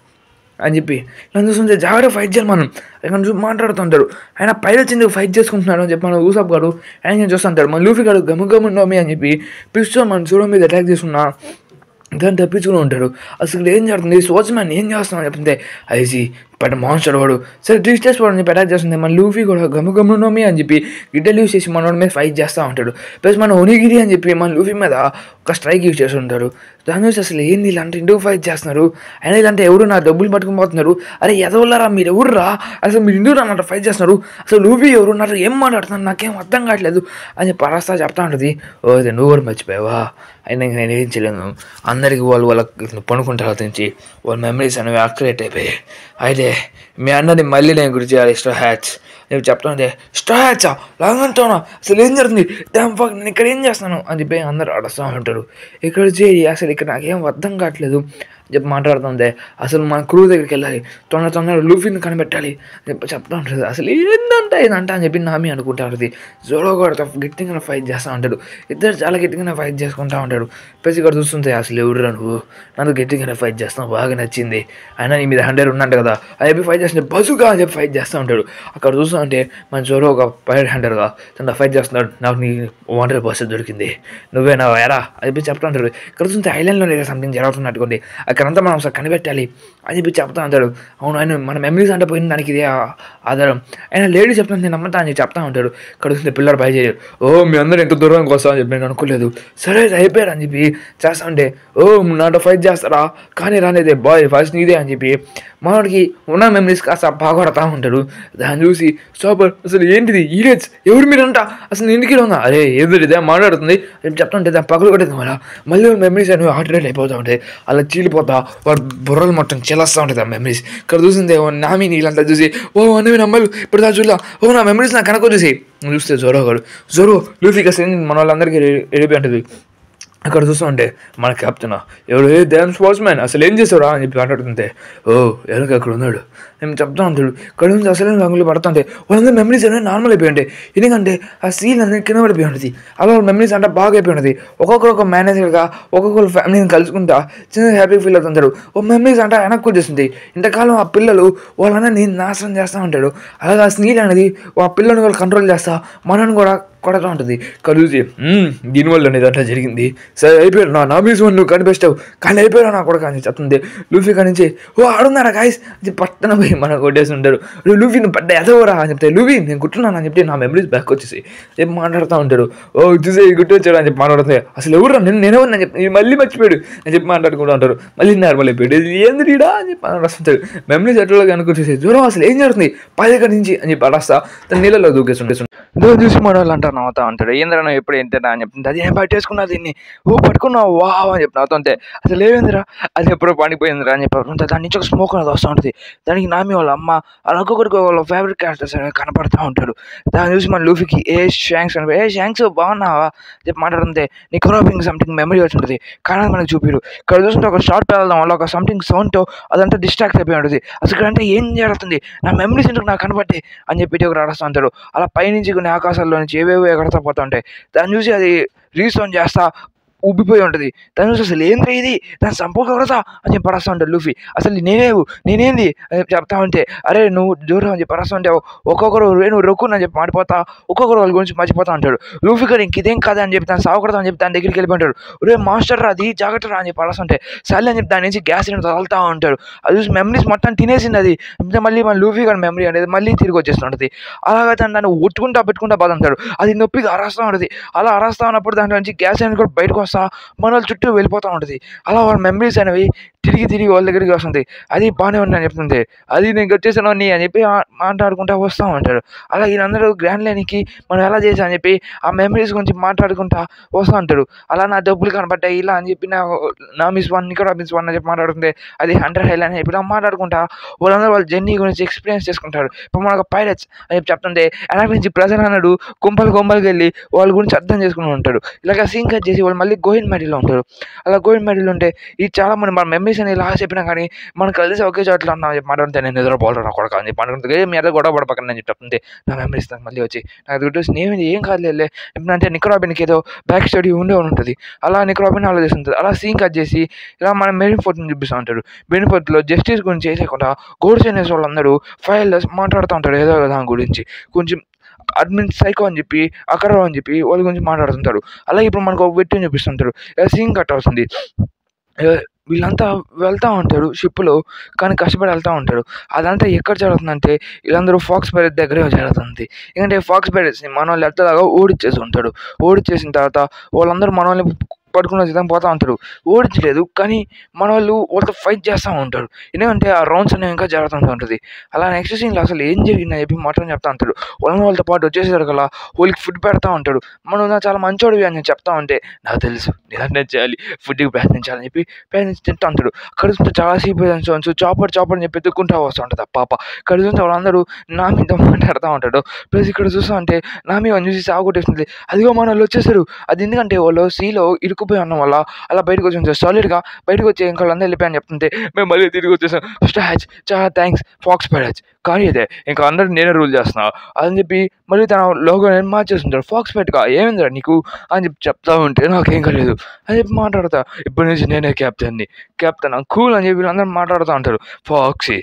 అని చెప్పి నన్ను చూస్తుంటే జాగ్రత్త ఫైట్ చేయాలి మనం ఇక్కడ చూసి మాట్లాడుతుంటారు. ఆయన పైరట్స్ ఎందుకు ఫైట్ చేసుకుంటున్నాడు అని చెప్పి మన ఊసాప్ గారు ఆయన చూస్తుంటాడు. మన లూఫీ గారు గమ్మునోమి అని చెప్పి పిస్టో మన జోరో మీద అటాక్ చేస్తున్నా దాన్ని తప్పించుకుని ఉంటాడు. అసలు ఏం జరుగుతుంది, స్పోర్ట్స్ మ్యాన్ ఏం చేస్తున్నావు చెప్తే ఐసీ బట్ మాన్స్టర్ వాడు సరే డిస్టెన్స్ వాడు అని చెప్పి అటాక్ చేస్తుంది. మన లూఫీ కూడా గమ్మునోమి అని చెప్పి గిడ్డలు యూస్ చేసి మనోడి మీద ఫైట్ చేస్తూ ఉంటాడు. ప్లస్ మన ఒనిగిరి అని చెప్పి మన లూఫీ మీద ఒక స్ట్రైక్ యూస్ చేస్తుంటాడు. దాని నుంచి అసలు ఏంది ఇలాంటి ఎందుకు ఫైట్ చేస్తున్నారు, అయినా ఇలాంటి ఎవరు నా డబ్బులు పట్టుకుని పోతున్నారు, అరే ఎదవల్లారా మీరు ఎవర్రా, అసలు మీరు ఎందుకు అన్నట్టు ఫైట్ చేస్తున్నారు, అసలు లూఫీ ఎవరు ఉన్నారు ఏం మాట్లాడుతున్నారు నాకేం అర్థం కావట్లేదు అని చెప్పి పరాస్తా చెప్తా ఉంటుంది. ఓ అదే నువ్వు కూడా మర్చిపోయావా, అయినా ఇంకా నేను ఏం చేయలేను, అందరికీ వాళ్ళ పనుకున్న తర్వాత నుంచి వాళ్ళ మెమరీస్ అనేవి యాక్టివేట్ అయిపోయాయి. అయితే మీ అన్నని మళ్ళీ నేను గుర్తు చేయాలి స్ట్రా హ్యాచ్ నేను చెప్తా ఉంటే స్ట్రా హ్యాచా లాగంటానా అసలు ఏం జరుగుతుంది నేను ఇక్కడ ఏం చేస్తాను అని చెప్పి అందరూ అడుస్తూ ఉంటారు. ఇక్కడ చేయి అసలు ఇక్కడ నాకేం అర్థం కావట్లేదు చెప్పి మాట్లాడుతుంటే అసలు మన క్రూ దగ్గరికి వెళ్ళాలి, తొందర లూఫీని కనిపెట్టాలి చెప్పి చెప్తా ఉంటుంది. అసలు ఇదంట అని చెప్పి నామి అనుకుంటా ఉంటుంది. జోరో కూడా గట్టిగానే ఫైట్ చేస్తూ ఉంటాడు. ఇద్దరు చాలా గట్టిగానే ఫైట్ చేసుకుంటూ ఉంటాడు. ప్లస్ ఇక్కడ చూస్తుంటే అసలు ఎవరురా నువ్వు నన్ను గట్టిగానే ఫైట్ చేస్తావు బాగా నచ్చింది, అయినా నీ మీద 100 ఉన్నట్టు కదా అని చెప్పి ఫైట్ చేస్తుంటే బజుగా అని చెప్పి ఫైట్ చేస్తూ ఉంటాడు. అక్కడ చూస్తూ ఉంటే మన జోరో ఒక పైర్ హ్యాండర్గా తన ఫైట్ చేస్తున్నాడు. నాకు నీ 100% దొరికింది, నువ్వే నా ఎరా అని చెప్పి చెప్తా ఉంటాడు. ఇక్కడ చూస్తే ఐలాండ్లో లేదా సంథింగ్ జరుగుతున్నట్టుకోండి, అక్కడంతా మనం ఒకసారి కనిపెట్టాలి అని చెప్పి చెప్తా ఉంటాడు. అవును ఆయన మన మెమరీస్ అంటే పోయిన దానికి ఇదే ఆధారం, ఆయన లేడీ చెప్తాను నేను నమ్మతా అని చెప్తా ఉంటాడు. ఇక్కడ చూస్తే పిల్లలు బయ చేయరు. ఓ మీ అందరూ ఎంత దూరానికి వస్తా అని చెప్పి నేను అనుకోలేదు, సరే అయిపోయారు అని చెప్పి చేస్తా ఉంటే ఓ నాతో ఫైట్ చేస్తారా కానీ రానేదే బాయ్ ఫస్ట్ నీదే అని చెప్పి మనోడికి ఉన్న మెమరీస్ కాస్త బాగొడతా ఉంటాడు. దాన్ని చూసి సూపర్ అసలు ఏంటిది ఈడేజ్ ఎవరు మీరంట అసలు ఎందుకు ఉందా అరే ఏదో ఇదే మాట్లాడుతుంది చెప్తుంటే దాన్ని పగలు కొట్టేది వల్ల మళ్ళీ మెమరీస్ అనేవి ఆటోరేట్ అయిపోతూ ఉంటాయి. అలా చీలిపోతా వాడు బుర్రలు మొత్తం చెల్లేస్తూ ఉంటుంది ఆ మెమరీస్. ఇక్కడ చూసిందే నామి నీళ్ళంతా చూసి ఓ అన్నవి నమ్మలు ఇప్పుడు దా చూడలా ఓ నా మెమరీస్ నాకు కనుక చూసి చూస్తే జోరో లూఫీకి అసలు మన వాళ్ళందరికీ వెళ్ళిపోయి ఉంటుంది. అక్కడ చూస్తూ ఉంటే మన కెప్టెన్ ఎవరు దేన్ స్పోర్ట్స్ మ్యాన్ అసలు ఏం చేస్తారా అని చెప్పి మాట్లాడుతుంటే ఓ ఎవరికి అక్కడ ఉన్నాడు నేను చెప్తా ఉంటాడు. ఇక్కడ నుంచి అసలు రంగులు పడుతుంటే వాళ్ళందరూ మెమరీస్ అనేవి నార్మల్ అయిపోయి ఉంటాయి. ఎందుకంటే ఆ సీన్ అనేది కింద పడిపోయి ఉంటుంది. అలా మెమరీస్ అంటే బాగా అయిపోయి ఉంటుంది. ఒక్కొక్కరు ఒక మేనేజర్గా ఒక్కొక్కరు ఫ్యామిలీని కలుసుకుంటా చిన్న హ్యాపీ ఫీల్ అవుతుంటారు. ఓ మెమరీస్ అంటే వెనక్కి వచ్చేస్తుంది. ఇంతకాలం ఆ పిల్లలు వాళ్ళని నాశనం చేస్తూ ఉంటాడు. అలాగే ఆ స్నీల్ అనేది ఆ పిల్లల్ని కూడా కంట్రోల్ చేస్తా మనని కూడా కొడతా ఉంటుంది. కలిసి దీనివల్ల అనేది అట్లా జరిగింది, సరే అయిపోయారు నా మీస్ నువ్వు కనిపిస్తావు కానీ అయిపోయారు నా కూడా కానీ చెప్తుంది. లూఫీ కాడి నుంచి ఓ ఆడున్నారా గాయస్ అది పట్టణ పోయి మనం కొట్టేసి ఉంటారు. లూఫీ నువ్వు పడ్డ ఎదవరా అని చెప్తే లూఫీ నేను గుట్టున్నాను అని చెప్పి నా మెమరీస్ బ్యాక్ వచ్చేసి చెప్పి మాట్లాడుతూ ఉంటాడు. ఓ చూసే గుర్తు వచ్చాడు అని చెప్పి మాట్లాడుతుంది. అసలు ఎవరు నేనేమని చెప్పి మళ్ళీ మర్చిపోయాడు అని చెప్పి మాట్లాడుకుంటూ ఉంటారు. మళ్ళీ నార్మల్ అయిపోయాడు ఏంది రీడా అని చెప్పి మాట్లాడుతుంటాడు. మెమరీస్ ఎట్లా అనుకుంటే జ్వరం అసలు ఏం జరుగుతుంది పైగా నుంచి అని చెప్పి అడస్తా తన నీళ్ళలో దూకేస్తుంటే చూసి మన అంటారు నవ్వుతా ఉంటాడు. ఏంద్రా నువ్వు ఎప్పుడు ఎంతేనా అని చెప్తుంది. అది ఏం పట్టేసుకున్నా దీన్ని ఓ పట్టుకున్నావు వా అని చెప్పి నవ్వుతుంటే అసలు ఏమైందిరా అది ఎప్పుడో పడిపోయిందిరా అని చెప్పి దాని నుంచి ఒక స్మోక్ అనేది వస్తూ ఉంటుంది. దానికి నామి వాళ్ళ అమ్మ అలా ఒక్కొక్కరికి వాళ్ళ ఫేవరెట్ క్యారెక్టర్స్ అనేవి కనపడుతూ ఉంటాడు. దాన్ని చూసి మన లూఫీకి షాంక్స్ అని షాంక్స్ బాగున్నావా చెప్పి మాట్లాడుతుంటే నీ క్రాపింగ్ సంథింగ్ మెమరీ వచ్చి ఉంటుంది కానీ మనకు చూపిరు. ఇక్కడ చూస్తుంటే ఒక షార్ట్ వెళ్ళడం వల్ల ఒక సంథింగ్ సౌండ్తో అదంతా డిస్ట్రాక్ట్ అయిపోయి ఉంటుంది. అసలు ఇక్కడంటే ఏం జరుగుతుంది నా మెమరీస్ ఎందుకు నాకు కనపట్టి అని చెప్పి ఒకరు అడుస్తూ ఉంటాడు. అలా పైనుంచి కొన్ని ఆకాశాల్లో నుంచి ఏవేవో ఎగరతా పోతూ ఉంటాయి. దాన్ని చూసి అది రీసౌండ్ చేస్తా ఉబ్బిపోయి ఉంటుంది. తను చూసి అసలు ఏంద్రా ఇది దాన్ని చంపకూడదా అని చెప్పి అరుస్తా ఉంటాడు లూఫీ. అసలు నేనేంది అని చెప్పి చెప్తా ఉంటే, అరే నువ్వు జోరో అని చెప్పి అరుస్తా ఉంటే ఒక్కొక్కరు నువ్వు రొక్కుని అని చెప్పి మాడిపోతా ఒక్కొక్కరు వాళ్ళ గురించి మర్చిపోతా ఉంటాడు. లూఫీ గారు ఇదేం కాదు అని చెప్పి దాన్ని సావకూడదు అని చెప్పి దాని దగ్గరికి వెళ్ళిపోతాడు. ఒరే మాస్టర్ రా అది జాగ్రత్త రా అని చెప్పి అరుస్తుంటే సర్లే అని చెప్పి దాని నుంచి గ్యాస్ తగులుతూ ఉంటాడు. అది చూసి మెమరీస్ మొత్తం తినేసింది అది. మళ్ళీ మన లూఫీ గారి మెమరీ అనేది మళ్ళీ తిరిగి వచ్చేస్తుంటుంది. అలాగే దాన్ని ఒట్టుకుంటా పెట్టుకుంటా బాధంటాడు. అది నొప్పిగా అరస్తా ఉంటుంది. అలా అరస్తా ఉన్నప్పుడు దాంట్లో నుంచి గ్యాస్ అనేది కూడా బయటకు వస్తా మన వాళ్ళ చుట్టూ వెళ్ళిపోతూ ఉంటుంది. అలా వాళ్ళ మెమరీస్ అనేవి తిరిగి వాళ్ళ దగ్గరికి వస్తుంది. అది బాగానే ఉంది అని చెప్తుంది. అది నేను వచ్చేసాను నీ అని చెప్పి మాట్లాడుకుంటా వస్తూ ఉంటాడు. అలా వీళ్ళందరూ గ్రాండ్ లైన్కి మనం ఎలా చేసా అని చెప్పి ఆ మెమరీస్ గురించి మాట్లాడుకుంటా వస్తూ ఉంటాడు. అలా నా డబ్బులు కనపడ్డాయి ఇలా అని చెప్పి నా మిస్ వన్ ఇక్కడ మిస్ వన్ అని చెప్పి మాట్లాడుతుంది. అది 100 హైల్ అని చెప్పి ఇలా మాట్లాడుకుంటా వాళ్ళందరూ వాళ్ళ జర్నీ గురించి ఎక్స్పీరియన్స్ చేసుకుంటారు. ఇప్పుడు మనకు పైరట్స్ అని చెప్పి చెప్తుంటే అలా నుంచి ప్రజలు అన్నాడు గుంపలకి వెళ్ళి వాళ్ళ గురించి అర్థం చేసుకుని ఉంటాడు. ఇలాగ సీన్ కట్ చేసి వాళ్ళు మళ్ళీ గోయిన్ మ్యాడీలో ఉంటారు. అలా గోయిన్ మ్యాడీలో ఉంటే ఇది చాలా మంది మన మెమరీస్ అని ఇలా చెప్పినా కానీ మనం కలిసి ఒకే చోట్ల ఉన్నాం చెప్పి మాట్లాడితే నేను నిద్రపోతాను నా కొడక అని చెప్పి మాట్లాడుతుంది. మీ అదే గొడవ పడపక్కన అని చెప్తుంది. నా మెమరీస్ నాకు మళ్ళీ వచ్చి నాకు గుర్తొచ్చి నేను ఏం కాదులే అంటే నిక్ రాబిన్కి ఏదో బ్యాక్ స్టడీ ఉండే ఉంటుంది. అలా నిక్ రాబిన్ ఆలోచిస్తుంది. అలా సీన్ కట్ చేసి ఇలా మనం మెరీన్ ఫోర్ట్ని చూపిస్తూ ఉంటాడు. మెరీన్ ఫోర్ట్లో జస్టిస్ గురించి చేయకుండా గోడ్స్ అనేసి వాళ్ళందరూ ఫైల్ మాట్లాడుతూ ఉంటారు ఏదో దాని గురించి కొంచెం అడ్మిన్ సైకో అని చెప్పి అకరో అని చెప్పి వాళ్ళ గురించి మాట్లాడుతుంటారు. అలాగే ఇప్పుడు మనకు ఒక వ్యక్తిని చూపిస్తుంటారు. సీన్ కట్ అవుతుంది. వీళ్ళంతా వెళ్తూ ఉంటారు షిప్లో కానీ కష్టపడి వెళ్తూ ఉంటారు. అదంతా ఎక్కడ జరుగుతుందంటే వీళ్ళందరూ ఫాక్స్ పైరట్ దగ్గరే జరుగుతుంది. ఎందుకంటే ఫాక్స్ పైరట్స్ని మన వాళ్ళు ఎత్తలాగా ఓడిచ్చేసి ఉంటాడు. ఓడిచ్చేసిన తర్వాత వాళ్ళందరూ మన వాళ్ళని పడుకున్న విధంగా పోతూ ఉంటారు. ఓడించలేదు కానీ మన వాళ్ళు వాళ్ళతో ఫైట్ చేస్తూ ఉంటారు. ఎందుకంటే ఆ రౌండ్స్ అనేవి ఇంకా జరుగుతూ ఉంటుంది. అలా నెక్స్ట్ సీన్లో అసలు ఏం జరిగిందని చెప్పి మాత్రం చెప్తా ఉంటాడు. వాళ్ళతో పాటు వచ్చేసేసరికి కల్లా వాళ్ళకి ఫుడ్ పెడతా ఉంటాడు. మనం నా చాలా మంచోడివి అని చెప్తా ఉంటే నాకు తెలుసు నేను చేయాలి ఫుడ్కి ప్రయత్నించాలని చెప్పి ప్రయత్నించి తింటా ఉంటాడు. కడుతుంటే చాలా సీపు చాపర్ అని చెప్పి ఎత్తుక్కుంటా వస్తూ ఉంటుంది ఆ పాప. కడుతుంటే వాళ్ళందరూ నా మీద మాట్లాడుతూ ఉంటాడు. ప్లస్ ఇక్కడ చూస్తూ ఉంటే నా మీద చూసి సాగుకొట్టేస్తుంది. అదిగో మన వాళ్ళు వచ్చేసారు. అది ఎందుకంటే వాళ్ళు సీలో ఇరుక్కుపోయి ఉన్నాం వల్ల అలా బయటకు వచ్చి సాలిడ్గా బయటకు వచ్చి ఇంకా వాళ్ళందరూ వెళ్ళిపోయి అని చెప్తుంటే మేము మళ్ళీ తిరిగి వచ్చేసాం. స్టాచ్ చాలా థ్యాంక్స్ ఫాక్స్ పైరట్స్ కానీ అయితే ఇంకా అందరూ నేనే రూల్ చేస్తున్నా అని చెప్పి మళ్ళీ తన లోగో నేను మార్చేస్తుంటాడు. ఫాక్స్ పైరట్గా ఏమైందిరా నీకు అని చెప్పి చెప్తా ఉంటే నాకేం కాలేదు అని చెప్పి మాట్లాడతా. ఇప్పటి నుంచి నేనే క్యాప్టెన్ కూల్ అని చెప్పి అందరూ మాట్లాడుతూ ఉంటారు. ఫాక్సీ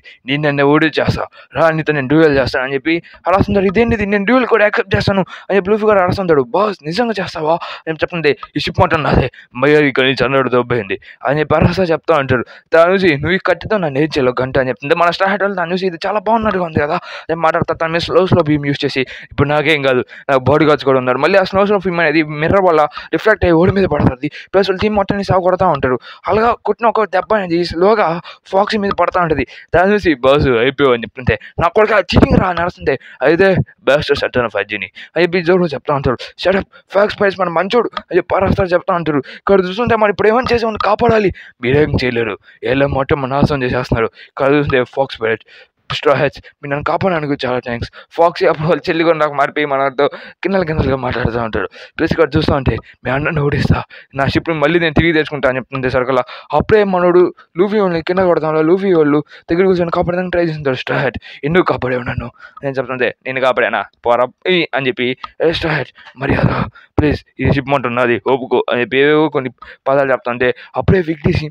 నన్ను ఓడిచేస్తా రా నీతో నేను డ్యూయల్ చేస్తాను అని చెప్పి అరుస్తుంటారు. ఇదేంటిది నేను డ్యూయల్ కూడా యాక్సెప్ట్ చేస్తాను అని చెప్పి లూఫీ కూడా అరుస్తుంటాడు. బాస్ నిజంగా చేస్తావా అని చెప్తుంది. ఈ షిప్ మొత్తం నాదే మయ్య ఇక్కడ నుంచి అన్నాడు దొబ్బైంది అని చెప్పి అరసా చెప్తా ఉంటాడు. తను చూసి నువ్వు ఈ కట్టితో నన్ను ఏం చేయాలి గంట అని చెప్తుంది. మన స్టార్ట్ వాళ్ళు తను చూసి ఇది చాలా బాగున్నట్టుగా ఉంది కదా నేను మాట్లాడతా. తన మీద స్లో బీమ్ యూస్ చేసి ఇప్పుడు నాకేం కాదు నాకు బాడీ గార్డ్స్ కూడా ఉన్నారు. మళ్ళీ ఆ స్లో బీమ్ అనేది మిర్రర్ వల్ల రిఫ్లెక్ట్ అయ్యి ఓడి మీద పడుతుంది. ప్లస్ వాళ్ళు టీం మొత్తాన్ని సాగు కొడతా ఉంటారు. అలాగా కొట్టిన ఒక దెబ్బ అనేది స్లోగా ఫాక్సీ మీద పడతా ఉంటుంది. దాన్ని చూసి బాసు అయిపోయావు అని చెప్తుంటే నా కొడుకు చీటింగ్ రా నడుస్తుంటే అయితే బెస్ట్ సెట్ ఫైజీని అని చెప్పి జోరు చెప్తా ఉంటారు. షటప్ ఫాక్స్ ప్రైస్ మన మంచోడు అని చెప్పి పరాస్తారు చెప్తా ఉంటారు. ఇక్కడ చూస్తుంటే మరి ఇప్పుడు ఏమైనా చేసి కాపాడాలి మీరేం చేయలేరు ఎలా మొత్తం నాశనం చేసేస్తున్నారు. ఇక్కడ చూస్తుంటే ఫాక్స్ పైరట్ స్ట్రా హ్యాచ్ మీరు నన్ను కాపాడడానికి చాలా థ్యాంక్స్. ఫాక్సీ అప్పుడు వాళ్ళు చెల్లి కూడా నాకు మారిపోయి మనతో కిందలుగా మాట్లాడుతూ ఉంటాడు. ప్లస్ ఇక్కడ చూస్తూ ఉంటే మీ అన్నను ఓడిస్తా నా షిప్ని మళ్ళీ నేను తిరిగి తెచ్చుకుంటా అని చెప్తుంటే సరుకులా అప్పుడే మనోడు లూఫీ వాళ్ళని కింద కొడతాను. లూఫీ వాళ్ళు దగ్గర కూర్చొని కాపాడడానికి ట్రై చేస్తుంటారు. స్ట్రా హ్యాట్ ఎందుకు కాపాడేవు నన్ను నేను చెప్తుంటే నేను కాపాడానా పోరా అని చెప్పి స్ట్రా హ్యాట్ మర్యాద ప్లీజ్ ఈ షిప్ మొత్తం ఉన్నది ఒప్పుకో అని చెప్పి ఏవో కొన్ని పదాలు చెప్తుంటే అప్పుడే విగ్ తీసి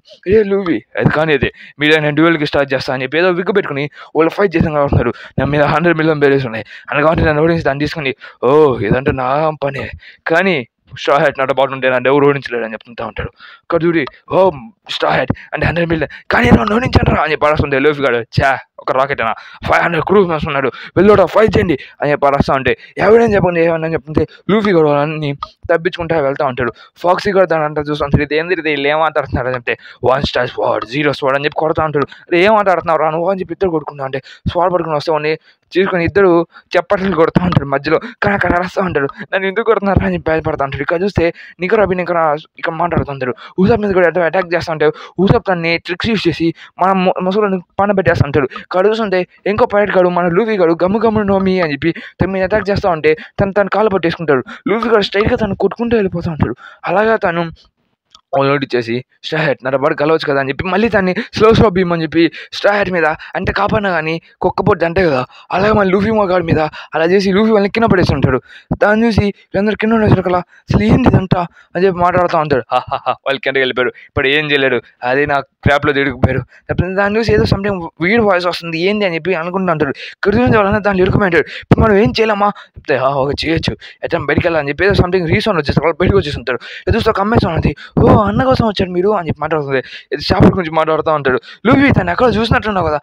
లూఫీ అది కానీ అయితే మీరు నేను డ్యూయల్కి స్టార్ట్ చేస్తా అని చెప్పి ఏదో విగ్ పెట్టుకుని వాళ్ళు ఫైట్ చేసాం కాబట్టి నా మీద 100 మిలియన్ బేరీస్ ఉన్నాయి అందుకని నన్ను ఓడించి దాన్ని తీసుకుని ఇదంటే నా పనే కానీ స్ట్రా హ్యాట్ నాతో పాటు ఉంటే నన్ను ఎవరు ఓడించలేడు అని చెప్తుంటా ఉంటాడు. ఇక్కడ చూడి స్ట్రా హ్యాట్ అంటే 100 మిలియన్ కానీ నన్ను ఓడించండి రా అని చెప్పి అరుస్తుంది. లూఫీ గాడు ఒక రాకెట్ అయినా 500 క్రూస్ మెంబర్స్ ఉన్నాడు వెళ్ళోడా ఫైట్ చేయండి అని చెప్పి అరుస్తూ ఉంటే ఎవరైనా చెప్పండి ఏమన్నా చెప్తుంటే లూఫీ కూడా వాళ్ళని తప్పించుకుంటా వెళ్తూ ఉంటాడు. ఫాక్సీ కూడా దాని అంతా చూస్తుంటారు. ఇది ఏంది వీళ్ళు ఏం మాట్లాడుతున్నారు అని చెప్తే 1 స్టార్ స్వాడ్ 0 స్వాడ్ అని చెప్పి కొడతా ఉంటాడు. ఏం మాట్లాడుతున్నారు రా నువ్వు అని చెప్పి ఇద్దరు కొడుకుంటా అంటే స్వాడ్ పడుకుని వస్తే వాడిని తీసుకొని ఇద్దరు చప్పట్లు కొడుతూ ఉంటారు. మధ్యలో కానీ అక్కడ అరుస్తూ ఉంటాడు. నన్ను ఎందుకు కొడుతున్నారు అని చెప్పి భయపడతా ఉంటాడు. ఇక్కడ చూస్తే నికర్ అభిన్ ఇక్కడ మాట్లాడుతుంటారు. ఊసప్ మీద కూడా అటాక్ చేస్తూ ఉంటారు. ఊసప్ తన్ని ట్రిక్స్ యూస్ చేసి మన ముసలిని పైన పెట్టేస్తూ ఉంటాడు. ఇక్కడ చూస్తుంటే ఇంకో పైరట్ గాడు మన లూఫీ గాడు గమ్ము నోమి అని చెప్పి తన మీద అటాక్ చేస్తూ ఉంటే తను కాళ్ళు పట్టేసుకుంటాడు. లూఫీ గాడు స్ట్రైట్గా తను కొట్టుకుంటూ వెళ్ళిపోతూ ఉంటాడు. అలాగా తను వాళ్ళు నోటిచ్చేసి స్ట్రా హ్యాట్ నా పాటు కలవచ్చు కదా అని చెప్పి మళ్ళీ దాన్ని స్లో బీమ్ అని చెప్పి స్ట్రా హ్యాట్ మీద అంటే కాపాడినా కానీ కుక్కపోతే అంటే కదా అలాగే మళ్ళీ లూఫీ మగాడి మీద అలా చేసి లూఫీ వాళ్ళని కింద పడేసి ఉంటాడు. దాన్ని చూసి వీళ్ళందరూ కింద ఉండేసారు కదా అసలు ఏంటి ఇదంతా అని చెప్పి మాట్లాడుతూ ఉంటాడు. వాళ్ళు కిందకి వెళ్ళిపోయారు, ఇప్పుడు ఏం చేయలేడు, అదే నా క్రాప్లో తిరిగిపోయారు. దాన్ని చూసి ఏదో సంథింగ్ వీడ్ వాయిస్ వస్తుంది ఏంటి అని చెప్పి అనుకుంటూ ఉంటాడు. ఇక్కడ చూసి వాళ్ళందరూ దాన్ని ఇరుకుపోయాడు. ఇప్పుడు మనం ఏం చేయలేమా చెప్తే ఒక చేయొచ్చు ఎట్లా బయటికి వెళ్ళాలని చెప్పి ఏదో సంథింగ్ రీసౌండ్ వచ్చేస్తారు. వాళ్ళు బయటకు వచ్చేసి ఉంటారు. చూస్తే ఒక అమ్మాయి సౌండ్ ఉంది. ఓ అన్న కోసం వచ్చాడు మీరు అని చెప్పి మాట్లాడుతుంది. ఇది చేపల గురించి మాట్లాడుతూ ఉంటాడు. లూఫీ తను ఎక్కడ చూసినట్టున్నావు కదా,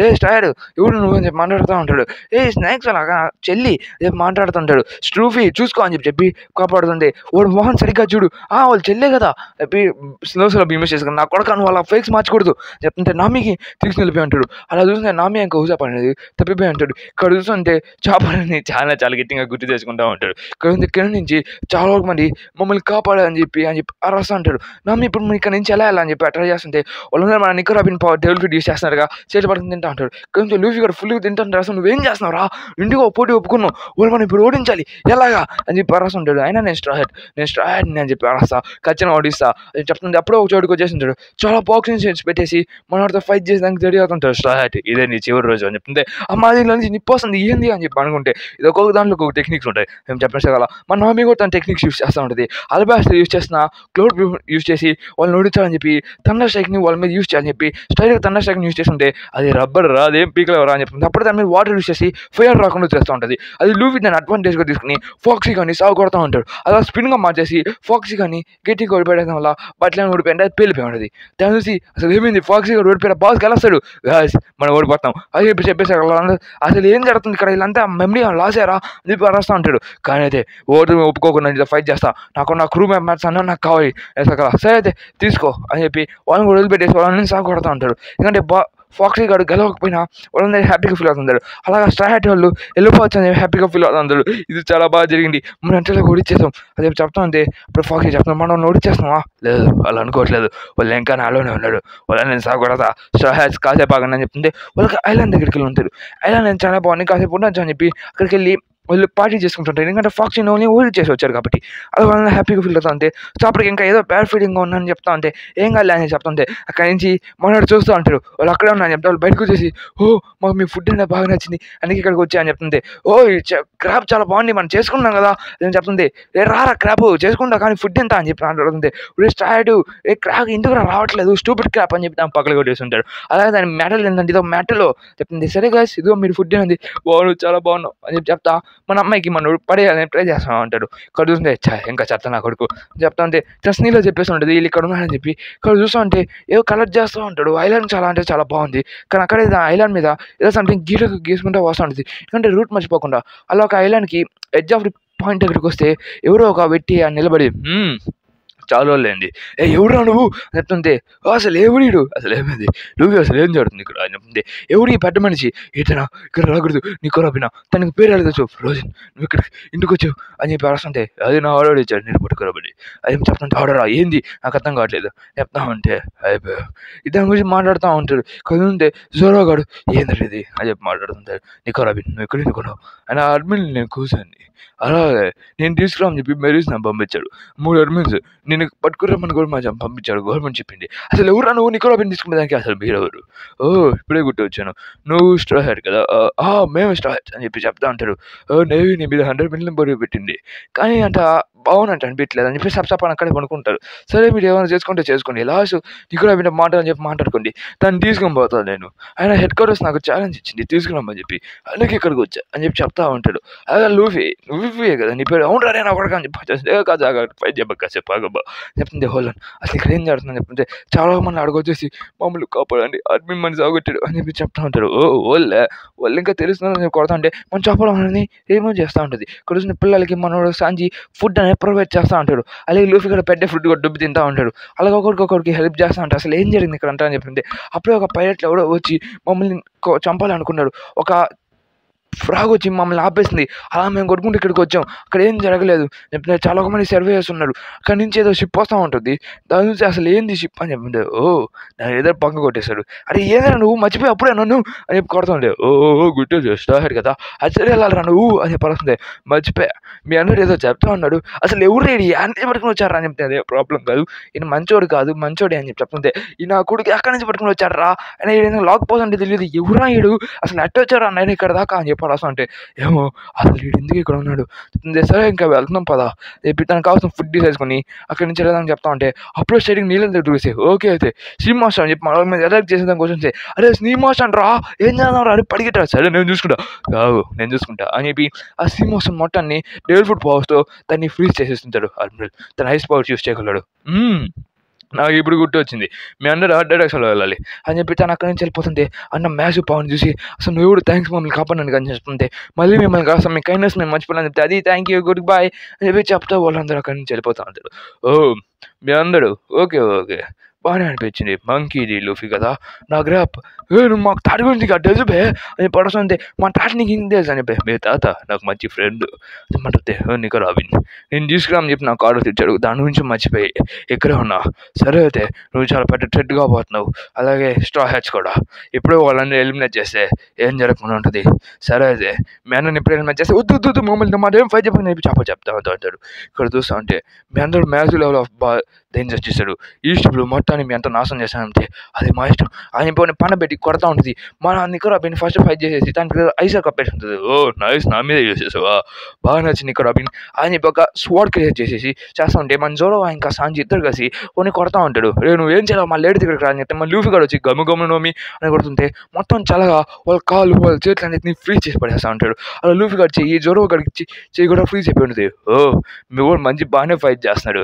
రే స్టాయర్ ఎవడు నువ్వు అని చెప్పి మాట్లాడుతూ ఉంటాడు. ఏ స్నాక్స్ అలాగా చెల్లి చెప్పి మాట్లాడుతుంటాడు. లూఫీ చూసుకో అని చెప్పి కాపాడుతుంది. వాడు మోహన్ సరిగ్గా చూడు, వాళ్ళు చెల్లే కదా చెప్పి స్లో బీమేస్ చేసుకుని నా కొడుకు నువ్వు వాళ్ళ ఫేక్స్ మార్చకూడదు చెప్తుంటే నామికి తీసుకుని వెళ్ళిపోయి ఉంటాడు. అలా చూస్తుంటే నామి ఇంకా ఊసా పడినది తప్పిపోయి ఉంటాడు. ఇక్కడ చూస్తుంటే చేపలని చాలా గట్టిగా గుర్తు తెచ్చుకుంటూ ఉంటాడు. ఇక్కడ నుంచి చాలా మంది మమ్మల్ని కాపాడని చెప్పి అరస్తూ ఉంటాడు. నామి ఇప్పుడు మనం ఇక్కడ నుంచి ఎలా అని చెప్పి ట్రై చేస్తుంటే వాళ్ళందరూ మన నిక్కర్ రాబిన్ డెవల్ ఫుడ్ యూస్ చేస్తున్నారుగా చేతి పడుతుంది తింటా ఉంటాడు. కొంచెం లూఫీ గారు ఫుల్గా తింటుంటారు. అసలు నువ్వేం చేస్తున్నావు రా, ఇంటికి పోటీ ఒప్పుకున్నావు, వాళ్ళు మనం ఇప్పుడు ఓడించాలి ఎలాగా అని చెప్పి అరస్తుంటాడు. అయినా నేను స్ట్రా హ్యాట్ అని చెప్పి అరస్తా ఖచ్చితంగా ఓడిస్తా అని చెప్తుంది. అప్పుడే ఒక చోటుకు వచ్చేసి ఉంటాడు. చాలా బాక్సింగ్ సెట్స్ పెట్టేసి మనతో ఫైట్ చేసేదానికి రెడీ అవుతుంటాడు. స్ట్రా హ్యాట్ ఇదే నీ చివరి రోజు అని చెప్తుంటే అమ్మ దీనిలో నుంచి నిప్పు వస్తుంది ఏంది అని చెప్పి అనుకుంటే ఇది ఒక్కొక్క దాంట్లో ఒక్కొక్క టెక్నిక్స్ ఉంటాయి. మేము చెప్పేసి కదా మన నామి కూడా తన టెక్నిక్స్ యూస్ చేస్తూ ఉంటుంది. అల్బాస్టర్ యూస్ చేసిన క్లౌడ్ యూస్ చేసి వాళ్ళు ఓడించాలని చెప్పి థండర్ స్ట్రైక్ని వాళ్ళ మీద యూస్ చేయాలని చెప్పి స్ట్రైట్గా థండర్ స్ట్రైక్ని యూస్ చేస్తుంటే అది రబ్బర్ రా అదేం పీకలేవు రా అని చెప్తుంది. అప్పుడు దాని మీద వాటర్ యూస్ చేసి ఫైర్ రాకుండా చేస్తూ ఉంటుంది. అది లూఫీ దాన్ని అడ్వాంటేజ్గా తీసుకుని ఫాక్సీ కానీ సాగు కొడతా ఉంటాడు. అలా స్పిన్గా మార్చేసి ఫాక్సీ కానీ గట్టిగా ఓడిపోయడం వల్ల బట్టలను ఓడిపోయింది. అది పేలిపోయి ఉంటుంది. దాని చూసి అసలు ఏమైంది ఫాక్సీ గారు ఓడిపోయారు, బాస్ గెలుస్తాడు మనం ఓడిపోతాం అది చెప్పేసి అసలు ఏం జరుగుతుంది ఇక్కడ, వీళ్ళంతా మెమరీ లాస్ అయ్యారా అని చెప్పి అరుస్తూ ఉంటాడు. కానీ అయితే ఓటు ఒప్పుకోకుండా ఫైట్ చేస్తా, నా క్రూ మెంబర్స్ అన్న నాకు కావాలి కదా, సరే అయితే తీసుకో అని చెప్పి వాళ్ళని కూడా వదిలిపెట్టేసి వాళ్ళని సాగు కొడతా ఉంటాడు. ఎందుకంటే ఫాక్సీ గారు గెలవకపోయినా వాళ్ళందరూ హ్యాపీగా ఫీల్ అవుతుంటారు. అలాగా స్ట్రా హ్యాట్ వాళ్ళు వెళ్ళిపోవచ్చు అని హ్యాపీగా ఫీల్ అవుతుంటారు. ఇది చాలా బాగా జరిగింది, మనం ఎంతలో ఓడిచ్చేసాం అదే చెప్తా ఉంటే ఇప్పుడు ఫాక్సీ చెప్తాం మనం ఓడిచ్చేస్తున్నావా, లేదు వాళ్ళు అనుకోవట్లేదు, వాళ్ళు ఇంకా నాలోనే ఉన్నాడు, వాళ్ళని నేను సాగొడతా స్ట్రా హ్యాట్స్ కాసేపు ఆగండి అని చెప్తుంటే వాళ్ళకి ఐలాండ్ దగ్గరికి వెళ్ళి ఉంటారు. ఐలాండ్ నేను చాలా బాగుంది కాసేపు ఉండొచ్చు అని చెప్పి అక్కడికి వెళ్ళి వాళ్ళు పార్టీ చేసుకుంటుంటారు. ఎందుకంటే ఫాక్సీ ఓన్లీ ఓల్డ్ చేసి వచ్చారు కాబట్టి అది వాళ్ళని హ్యాపీగా ఫీల్ అవుతా ఉంటే సో అప్పటికి ఇంకా ఏదో బ్యాడ్ ఫీలింగ్గా ఉందని చెప్తా ఉంటే ఏం కాదు అని చెప్తుంటే అక్కడి నుంచి మనోడు చూస్తూ ఉంటారు. వాళ్ళు అక్కడే ఉన్నారని చెప్తే వాళ్ళు బయటకు వచ్చేసి మాకు మీ ఫుడ్ అనేది బాగా నచ్చింది అందుకే ఇక్కడికి వచ్చా అని చెప్తుంది. క్రాప్ చాలా బాగుంది మనం చేసుకున్నాం కదా అని చెప్తుంది. రారా క్రాప్ చేసుకుంటా కానీ ఫుడ్ ఎంత అని చెప్పి మాట్లాడుతుంది. స్టార్ట్ క్రాప్ ఎందుకు రావట్లేదు స్టూపిడ్ క్రాప్ అని చెప్పి దాని పక్కన కొట్టేస్తుంటారు. అలాగే దాని మెటల్ ఏంటంటే ఇదో మెటల్ చెప్తుంది. సరే గాయ్స్ ఇదిగో మీరు ఫుడ్ అనేది బాగుంది చాలా బాగున్నావు అని చెప్పి చెప్తా మన అమ్మాయికి మనోడు పడేయాలని ట్రై చేస్తా ఉంటాడు. ఇక్కడ చూస్తుంటే ఇంకా చెప్తా నా కొడుకు చెప్తా ఉంటే స్నీలో చెప్పేసి ఉంటుంది వీళ్ళు ఇక్కడ ఉన్నారని చెప్పి. ఇక్కడ చూస్తూ ఉంటే ఏదో కలెక్ట్ చేస్తూ ఉంటాడు. ఐలాండ్ చాలా అంటే చాలా బాగుంది కానీ అక్కడే ఐలాండ్ మీద ఏదో సంథింగ్ గీసుకుంటూ వస్తూ ఉంటుంది. ఎందుకంటే రూట్ మర్చిపోకుండా అలా ఒక ఐలాండ్కి ఎడ్జ్ ఆఫ్ ది పాయింట్ దగ్గరికి వస్తే ఎవరో ఒక వ్యక్తి నిలబడి చాలా రోజులైంది ఎవడురా నువ్వు అని చెప్తుంటే అసలు ఎవడీడు అసలు ఏమైంది నువ్వు అసలు ఏం జరుగుతుంది ఇక్కడ అని చెప్తుంది. ఎవడు ఈ పెద్ద మనిషి ఇతనా ఇక్కడ రాకూడదు నీకు రాబినా తనకి పేరు అడగచ్చు రోజన్ నువ్వు ఇక్కడ ఇంటికి వచ్చావు అని చెప్పి అరుస్తుంటే అది నా ఆర్డర్ ఇచ్చాడు నేను పట్టుకురాబడి అది చెప్తుంటే ఆర్డరా ఏంది నాకు అర్థం కావట్లేదు చెప్తా ఉంటే అయిపోయా దాని గురించి మాట్లాడుతూ ఉంటాడు. కదుంటే జోరాగాడు ఏంటది అని చెప్పి మాట్లాడుతుంటాడు. నీకు రాబిన్ నువ్వు ఎక్కడ కొన్నావు అని అడ్మిన్ నేను కూర్చొని అలాగే నేను తీసుకురామని చెప్పి మెరీస్ నాకు పంపించాడు. 3 అడ్మిన్స్ నేను పట్టుకురమ్మని కూడా మా పంపించాడు గవర్నమెంట్ చెప్పింది. అసలు ఎవరు నువ్వు నీకు రాబిన్ తీసుకునే దానికి అసలు మీరెవరు ఇప్పుడే గుర్తు వచ్చాను నువ్వు స్ట్రా హ్యాట్ కదా మేము స్ట్రా హ్యాట్స్ అని చెప్పి చెప్తా ఉంటారు. నేవీ నీ మీద 100 మిలియన్ బరువు పెట్టింది కానీ అంట బాగున్నట్టు అనిపించలేదు అని చెప్పి సప్సపని అక్కడే కొనుక్కుంటారు. సరే మీరు ఏమైనా చేసుకుంటే చేసుకోండి లాస్ట్ నీకు రాబిన్ మాట అని చెప్పి మాట్లాడుకోండి దాన్ని తీసుకొని పోతాను నేను ఆయన హెడ్ క్వార్టర్స్ నాకు ఛాలెంజ్ ఇచ్చింది తీసుకురమ్మని చెప్పి అందుకే ఇక్కడికి వచ్చా అని చెప్పి చెప్తా ఉంటాడు. అదే లూఫీ కదా నీ పేరు అవును రే నా కొడక అని చెప్పి కాదు ఫైట్ చెప్పక కాసేపు ఆగబ్బా చెప్తుంది. హోలన్ అసలు ఇక్కడ ఏం జరుగుతుందని చెప్తుంటే చాలా మంది అడగొచ్చేసి మమ్మల్ని కాపాడండి అడ్మిన్ మని సాగొట్టాడు అని చెప్పి చెప్తా ఉంటారు. వాళ్ళు ఇంకా తెలుస్తుందని కొడతా ఉంటే మనం చెప్పాలని ఏమో చేస్తూ ఉంటుంది. ఇక్కడ చూసిన పిల్లలకి మనోడు సాంజి ఫుడ్ అనేది ప్రొవైడ్ చేస్తూ ఉంటాడు. అలాగే లూఫీ కూడా పెద్ద ఫుడ్ కూడా డుబ్బి తింటూ ఉంటాడు. అలాగే ఒకరికి హెల్ప్ చేస్తూ ఉంటాడు. అసలు ఏం జరిగింది ఇక్కడ అంటా అని చెప్పింది. అప్పుడే ఒక పైలట్లు ఎవడో వచ్చి మమ్మల్ని చంపాలనుకున్నాడు. ఒక ఫ్రాగ్ వచ్చి మమ్మల్ని ఆపేసింది. అలా మేము కొట్టుకుంటూ ఇక్కడికి వచ్చాం. అక్కడ ఏం జరగలేదు. చాలా మంది సర్వేయర్స్ ఉన్నారు. అక్కడి నుంచి ఏదో షిప్ వస్తూ ఉంటుంది. దాని నుంచి అసలు ఏంది షిప్ అని చెప్పింటే దాని ఏదో పక్క కొట్టేశాడు. అరే ఏదైనా నువ్వు మర్చిపోయి అప్పుడే నన్ను అని చెప్పి కొడుతుండే గుర్తు చేస్తాడు కదా అసలు వెళ్ళాలరా నువ్వు అని చెప్పి పడుతుంది. మర్చిపోయా మీ అందరూ ఏదో చెప్తా ఉన్నాడు. అసలు ఎవరు రెడీ అన్నీ పట్టుకుని వచ్చారా అని చెప్తే అదే ప్రాబ్లం కాదు. ఈయన మంచోడు కాదు మంచోడే అని చెప్పి చెప్తుంటే ఈ నా కొడుకు ఎక్కడి నుంచి పట్టుకుని వచ్చారా అని ఏదైనా లాక్ పోస్ అంటే తెలియదు. ఎవరా ఈడు అసలు ఎట్ట వచ్చారా నేను ఇక్కడ దాకా అని చెప్పి రాస్తా అంటే ఏమో అసలు వీడు ఎందుకు ఇక్కడ ఉన్నాడు. సరే ఇంకా వెళ్తున్నాం పదా చెప్పి తనకు కావాల్సిన ఫుడ్ తీసుకొని అక్కడి నుంచి వెళ్ళడానికి చెప్తా ఉంటే అప్పుడు స్టేటింగ్ నీళ్ళని దగ్గర చూసి ఓకే అయితే స్ట్రీమ్ మాస్టర్ అని చెప్పి మన మీద ఎలాక్ట్ చేసేదాని కోసం అరే స్ట్రీమ్ మాస్టర్ అంటారా ఏం చేద్దాం రా అని పడిగెట్టారు. సరే నేను చూసుకుంటా అని చెప్పి ఆ స్ట్రీమ్ మాస్టర్ మొత్తాన్ని డేల్ ఫుడ్ పవర్స్తో దాన్ని ఫ్రీజ్ చేసేస్తుంటాడు. అడ్మిరల్ తన ఐస్ పవర్స్ యూస్ చేయగలడు. నాకు ఇప్పుడు గుర్తు వచ్చింది మీ అందరూ ఆర్ట్ డైరెక్షన్లో వెళ్ళాలి అని చెప్పి తను అక్కడి నుంచి వెళ్ళిపోతుంటే అన్న మ్యాసివ్ పవన్ చూసి అసలు నువ్వు ఎవడు థ్యాంక్స్ మమ్మల్ని కాపాడని కానీ చెప్తుంటే మళ్ళీ మిమ్మల్ని కాస్త మీ కైండ్నెస్ మేము మర్చిపోయాలని చెప్తే అది థ్యాంక్ యూ గుడ్ బాయ్ అని చెప్పి చెప్తా వాళ్ళందరూ అక్కడి నుంచి వెళ్ళిపోతా ఉంటారు. మీ అందరూ ఓకే బాగానే అనిపించింది. మంకీ ఇది లూఫీ కదా నా గ్రాప్ నువ్వు మాకు తాటి గురించి తెలుసుబే అని పడుతుంటే మా తాత నీకు ఇంక తెలుసు అని చెప్పి మీ తాత నాకు మంచి ఫ్రెండ్ అంటే నీకు రాబిన్ నేను తీసుకురామని చెప్పి నాకు ఆర్డర్ తెచ్చాడు. దాని గురించి మర్చిపోయి ఎక్కడే ఉన్నా. సరే అయితే నువ్వు చాలా పెద్ద ట్రెడ్గా పోతున్నావు. అలాగే స్ట్రా హ్యాచ్ కూడా ఇప్పుడు వాళ్ళని ఎలిమినేట్ చేస్తే ఏం జరగకుండా ఉంటుంది. సరే అయితే మీ అన్నని ఇప్పుడు ఎలిమినేట్ చేస్తే వద్దు మమ్మల్ని మాదేం ఫైట్ చెప్పని చెప్పి చెప్తా అంటాడు. ఇక్కడ చూస్తా ఉంటే మీ అందరూ మ్యాచ్ లెవెల్ ఆఫ్ డేంజర్ చేశాడు. ఈస్ట్ బ్లూ మొత్తాన్ని మీ అంతా నాశనం చేశానంటే అది మా ఇష్టం. ఆయన పోయి పన్న పెట్టి కొడతా ఉంటుంది. మన నికోరాబిన్ ఫస్ట్ ఫైట్ చేసేసి దానికి ఐసర్ కప్పేసి ఉంటుంది. నైస్ నా మీద చేసేసావా బాగా నచ్చింది నికోరాబిన్ అని చెప్పి ఒక స్వాడ్ క్రియేట్ చేసేసి చేస్తా ఉంటే మన జోరో ఇంకా సాంజి ఇద్దరు కలిసి కొన్ని కొడతా ఉంటాడు. నువ్వు ఏం చేయాలి మా లేడీ దగ్గరికి రాని చెప్తే మన లూఫీ గారు వచ్చి గమ్ము నోమి అని కొడుతుంటే మొత్తం చల్లగా వాళ్ళ కాళ్ళు వాళ్ళ చేతులు అన్నింటినీ ఫ్రీజ్ చేసి పడేస్తా ఉంటాడు. అలా లూఫీ గారు చెయ్యి జోరో గారికి చెయ్యి కూడా ఫ్రీజ్ అయిపోయి ఉంటుంది. మీ కూడా మంచి బాగానే ఫైట్ చేస్తున్నాడు.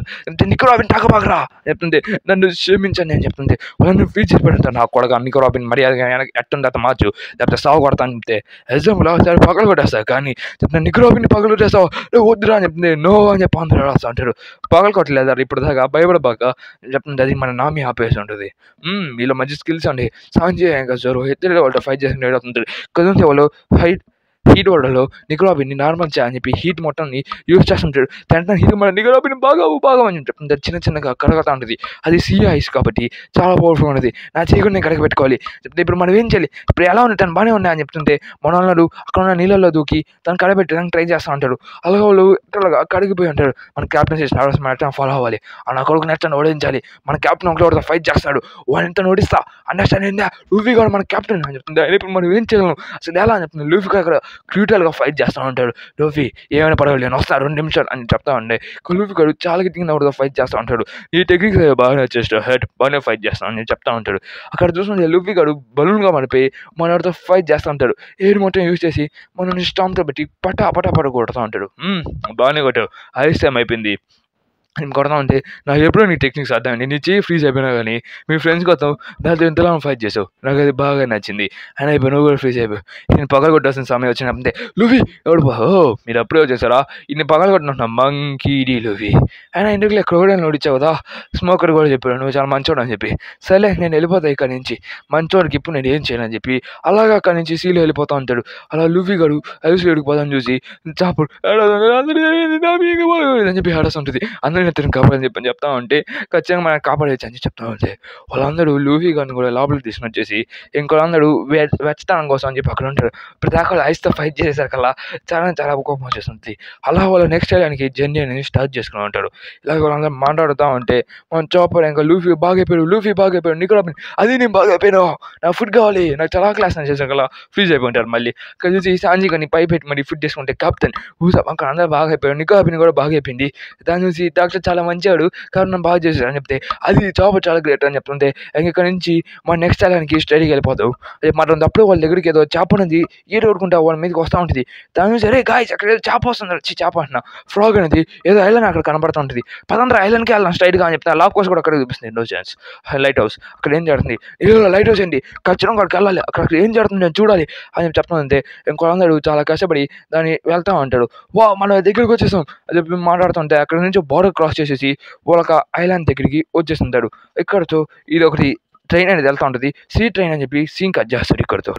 నికోరాబిన్ తాగబాగరా చెప్తుంది. నన్ను క్షమించండి అని చెప్తుంది. వాళ్ళని ఫ్రీజ్ చేసి పెడతాను నా కొడగా నికోరాబిన్ మర్యాద ఎట్టుంది అత మార్చు లేకపోతే సాగు కొడతాను చెప్తే ఎగ్జాంపుల్ సరే పగలు కొట్టేస్తావు కానీ చెప్తే నికోరాబిన్ పగలు కొట్టేస్తావు వద్దురా అని చెప్తుంది. నో అని చెప్పి అందరూ రాస్తా అంటారు. పగలు కొట్టలేదు ఇప్పుడు దాకా భయపడబాక చెప్తుంది. అది మన నామి ఆపేసి ఉంటుంది. వీళ్ళు మంచి స్కిల్స్ అండి. సాంజీ ఇంకా జోరో ఇద్దరు వాళ్ళతో ఫైట్ చేసి అవుతుంది. కదంటే వాళ్ళు హీట్ వాడలో నికోరాబిన్ని నార్మల్ అని చెప్పి హీట్ మొత్తాన్ని యూజ్ చేస్తుంటాడు. దాంట్లో హీట్ మన నికోరాబిన్ బాగా అని చెప్తుంది. చిన్నగా కడగతా ఉంటుంది. అది సీ ఐస్ కాబట్టి చాలా పవర్ఫుల్ ఉంటుంది. నా చేయకుండా నేను కడగ పెట్టుకోవాలి చెప్తే ఇప్పుడు మనం ఏం చేయాలి ఇప్పుడు ఎలా ఉంది తను బాగానే ఉన్నాయి అని చెప్తుంటే మన వాళ్ళు అక్కడ ఉన్న నీళ్ళల్లో దూకి తను కడగబెట్టడానికి ట్రై చేస్తూ ఉంటారు. అలాగే వాళ్ళు కడిగిపోయి ఉంటారు. మన క్యాప్టెన్ చేసిన ఫాలో అవ్వాలి. ఆ నా కొడుకు నెట్ ఓడించాలి. మన క్యాప్టెన్ ఒకటి ఫైట్ చేస్తాడు. వాడిని ఎంత ఓడిస్తా అండర్స్టాండ్ అయిందా లూఫీ గారు మన క్యాప్టెన్ అని చెప్తుంది. ఇప్పుడు మనం ఏం చేయగలం అసలు ఎలా అని చెప్తుంది. లూఫీ గారు క్రూటల్గా ఫైట్ చేస్తూ ఉంటాడు. లూఫీ ఏమైనా పర్వాలేదు నేను వస్తాను 2 నిమిషాలు అని చెప్తా ఉండే. లూఫీ గారు చాలా గట్టిగా ఫైట్ చేస్తూ ఉంటాడు. ఈ టెక్నిక్స్ బాగానే చేస్తాడు. హెడ్ బాగానే ఫైట్ చేస్తాను అని చెప్తా ఉంటాడు. అక్కడ చూస్తుంటే లూఫీ గారు బలూన్గా పడిపోయి మనతో ఫైట్ చేస్తూ ఉంటాడు. ఎయిర్ మొత్తం యూజ్ చేసి మనల్ని స్టాంప్తో పెట్టి పటా కొడుతూ ఉంటాడు. బాగానే కొట్టావు ఐస్ టైం అయిపోయింది నేను కొడతా ఉంటే నాకు ఎప్పుడో నీ టెక్నిక్స్ అర్థమైంది. నీ చేయి ఫ్రీజ్ అయిపోయినా కానీ మీ ఫ్రెండ్స్ కోసం దాంతో ఎంతలా ఫైట్ చేసావు నాకు అది బాగా నచ్చింది. ఆయన అయిపోయి నువ్వు కూడా ఫ్రీజ్ అయిపోయావు. నేను పగలు కొట్టాల్సిన సమయం వచ్చినప్పుడే లూఫీ ఎవడు మీరు అప్పుడే వచ్చేసారా ఇన్ని పగలు కొట్టినా మంకీ డీ లూఫీ ఆయన ఇంటికి క్రొకడైల్ నోడిచ్చావు కదా స్మోకర్ కూడా చెప్పాడు నువ్వు చాలా మంచోడు అని చెప్పి. సరే నేను వెళ్ళిపోతా ఇక్కడ నుంచి మంచోడికి ఇప్పుడు నేను ఏం చేయను చెప్పి అలాగా అక్కడి నుంచి సీలు వెళ్ళిపోతా ఉంటాడు. అలా లూఫీ గారు ఐసీలో వెళ్ళిపోతాను చూసి చాపుడు అని చెప్పి ఆడస్తుంటుంది. అందరూ ఇతను కాపాడని చెప్పని చెప్తా ఉంటే ఖచ్చితంగా మనం కాపాడేయచ్చు అని చెప్తా ఉంటే వాళ్ళందరూ లూఫీ గారిని కూడా లోపలికి తీసుకుని వచ్చేసి ఇంకోళ్ళందరూ వెచ్చతనం కోసం అని చెప్పి అక్కడ ఉంటారు. ప్రతి దాకా ఐస్తో ఫైట్ చేసేసరికల్లా చాలా కోపం వచ్చేస్తుంది. అలా వాళ్ళు నెక్స్ట్ టైంకి జర్నీ అనేది స్టార్ట్ చేసుకుని ఉంటారు. ఇలాగ వాళ్ళందరూ మాట్లాడుతూ ఉంటే మనం చాపర్ ఇంకా లూఫీ బాగైపోయాడు నికోరాబిన్ అది నేను బాగైపోయాను నాకు ఫుడ్ కావాలి నాకు చాలా క్లాస్ అని చేసాకల్లా ఫ్రీజ్ అయిపోయింటారు. మళ్ళీ అక్కడ చూసి సాంజీ కానీ పై పెట్టి మరి ఫుడ్ తీసుకుంటే కెప్టెన్ అక్కడ అందరూ బాగా అయిపోయాడు. నికోరాబిన్ కూడా బాగా అయిపోయింది. దాన్ని చూసి డాక్టర్ చాలా మంచివాడు కారణం బాగా చేశాడు అని చెప్తే అది చాపర్ చాలా గ్రేట్ అని చెప్తుంటే ఇక్కడ నుంచి మన నెక్స్ట్ టైంకి స్టడీకి వెళ్ళిపోతావు. మనం అప్పుడు వాళ్ళ దగ్గరికి ఏదో చేప అనేది ఈడు కొడుకుంటా వాళ్ళ మీదకి వస్తూ ఉంటుంది. దాని నుంచి అరే గాయస్ అక్కడ ఏదో చేప వస్తుంది వచ్చి చేప అంటున్నా ఫ్రాగ్ అనేది ఏదో ఐలాండ్ అక్కడ కనబడుతూ ఉంటుంది. 10 ఐలాండ్కి వెళ్ళాను స్ట్రైట్గా అని చెప్తే లాక్ కోర్స్ కూడా అక్కడ చూపిస్తుంది. నో ఛాన్స్ లైట్ హౌస్ అక్కడ ఏం జరుగుతుంది లైట్ హౌస్ ఏంటి ఖచ్చితంగా అక్కడికి వెళ్ళాలి అక్కడ ఏం జరుగుతుంది నేను చూడాలి అని చెప్పి చెప్తానంటే ఇంకోళ్ళందరూ చాలా కష్టపడి దాన్ని వెళ్తూ ఉంటాడు. మన దగ్గరికి వచ్చేసాం అని చెప్పి మాట్లాడుతుంటే అక్కడ నుంచి బార్డర్ క్రాస్ చేసేసి వాళ్ళొక ఐలాండ్ దగ్గరికి వచ్చేస్తుంటాడు. ఇక్కడతో ఇది ఒకటి ట్రైన్ అనేది వెళ్తూ ఉంటుంది. సీ ట్రైన్ అని చెప్పి సీన్ కట్ చేస్తాడు ఇక్కడతో.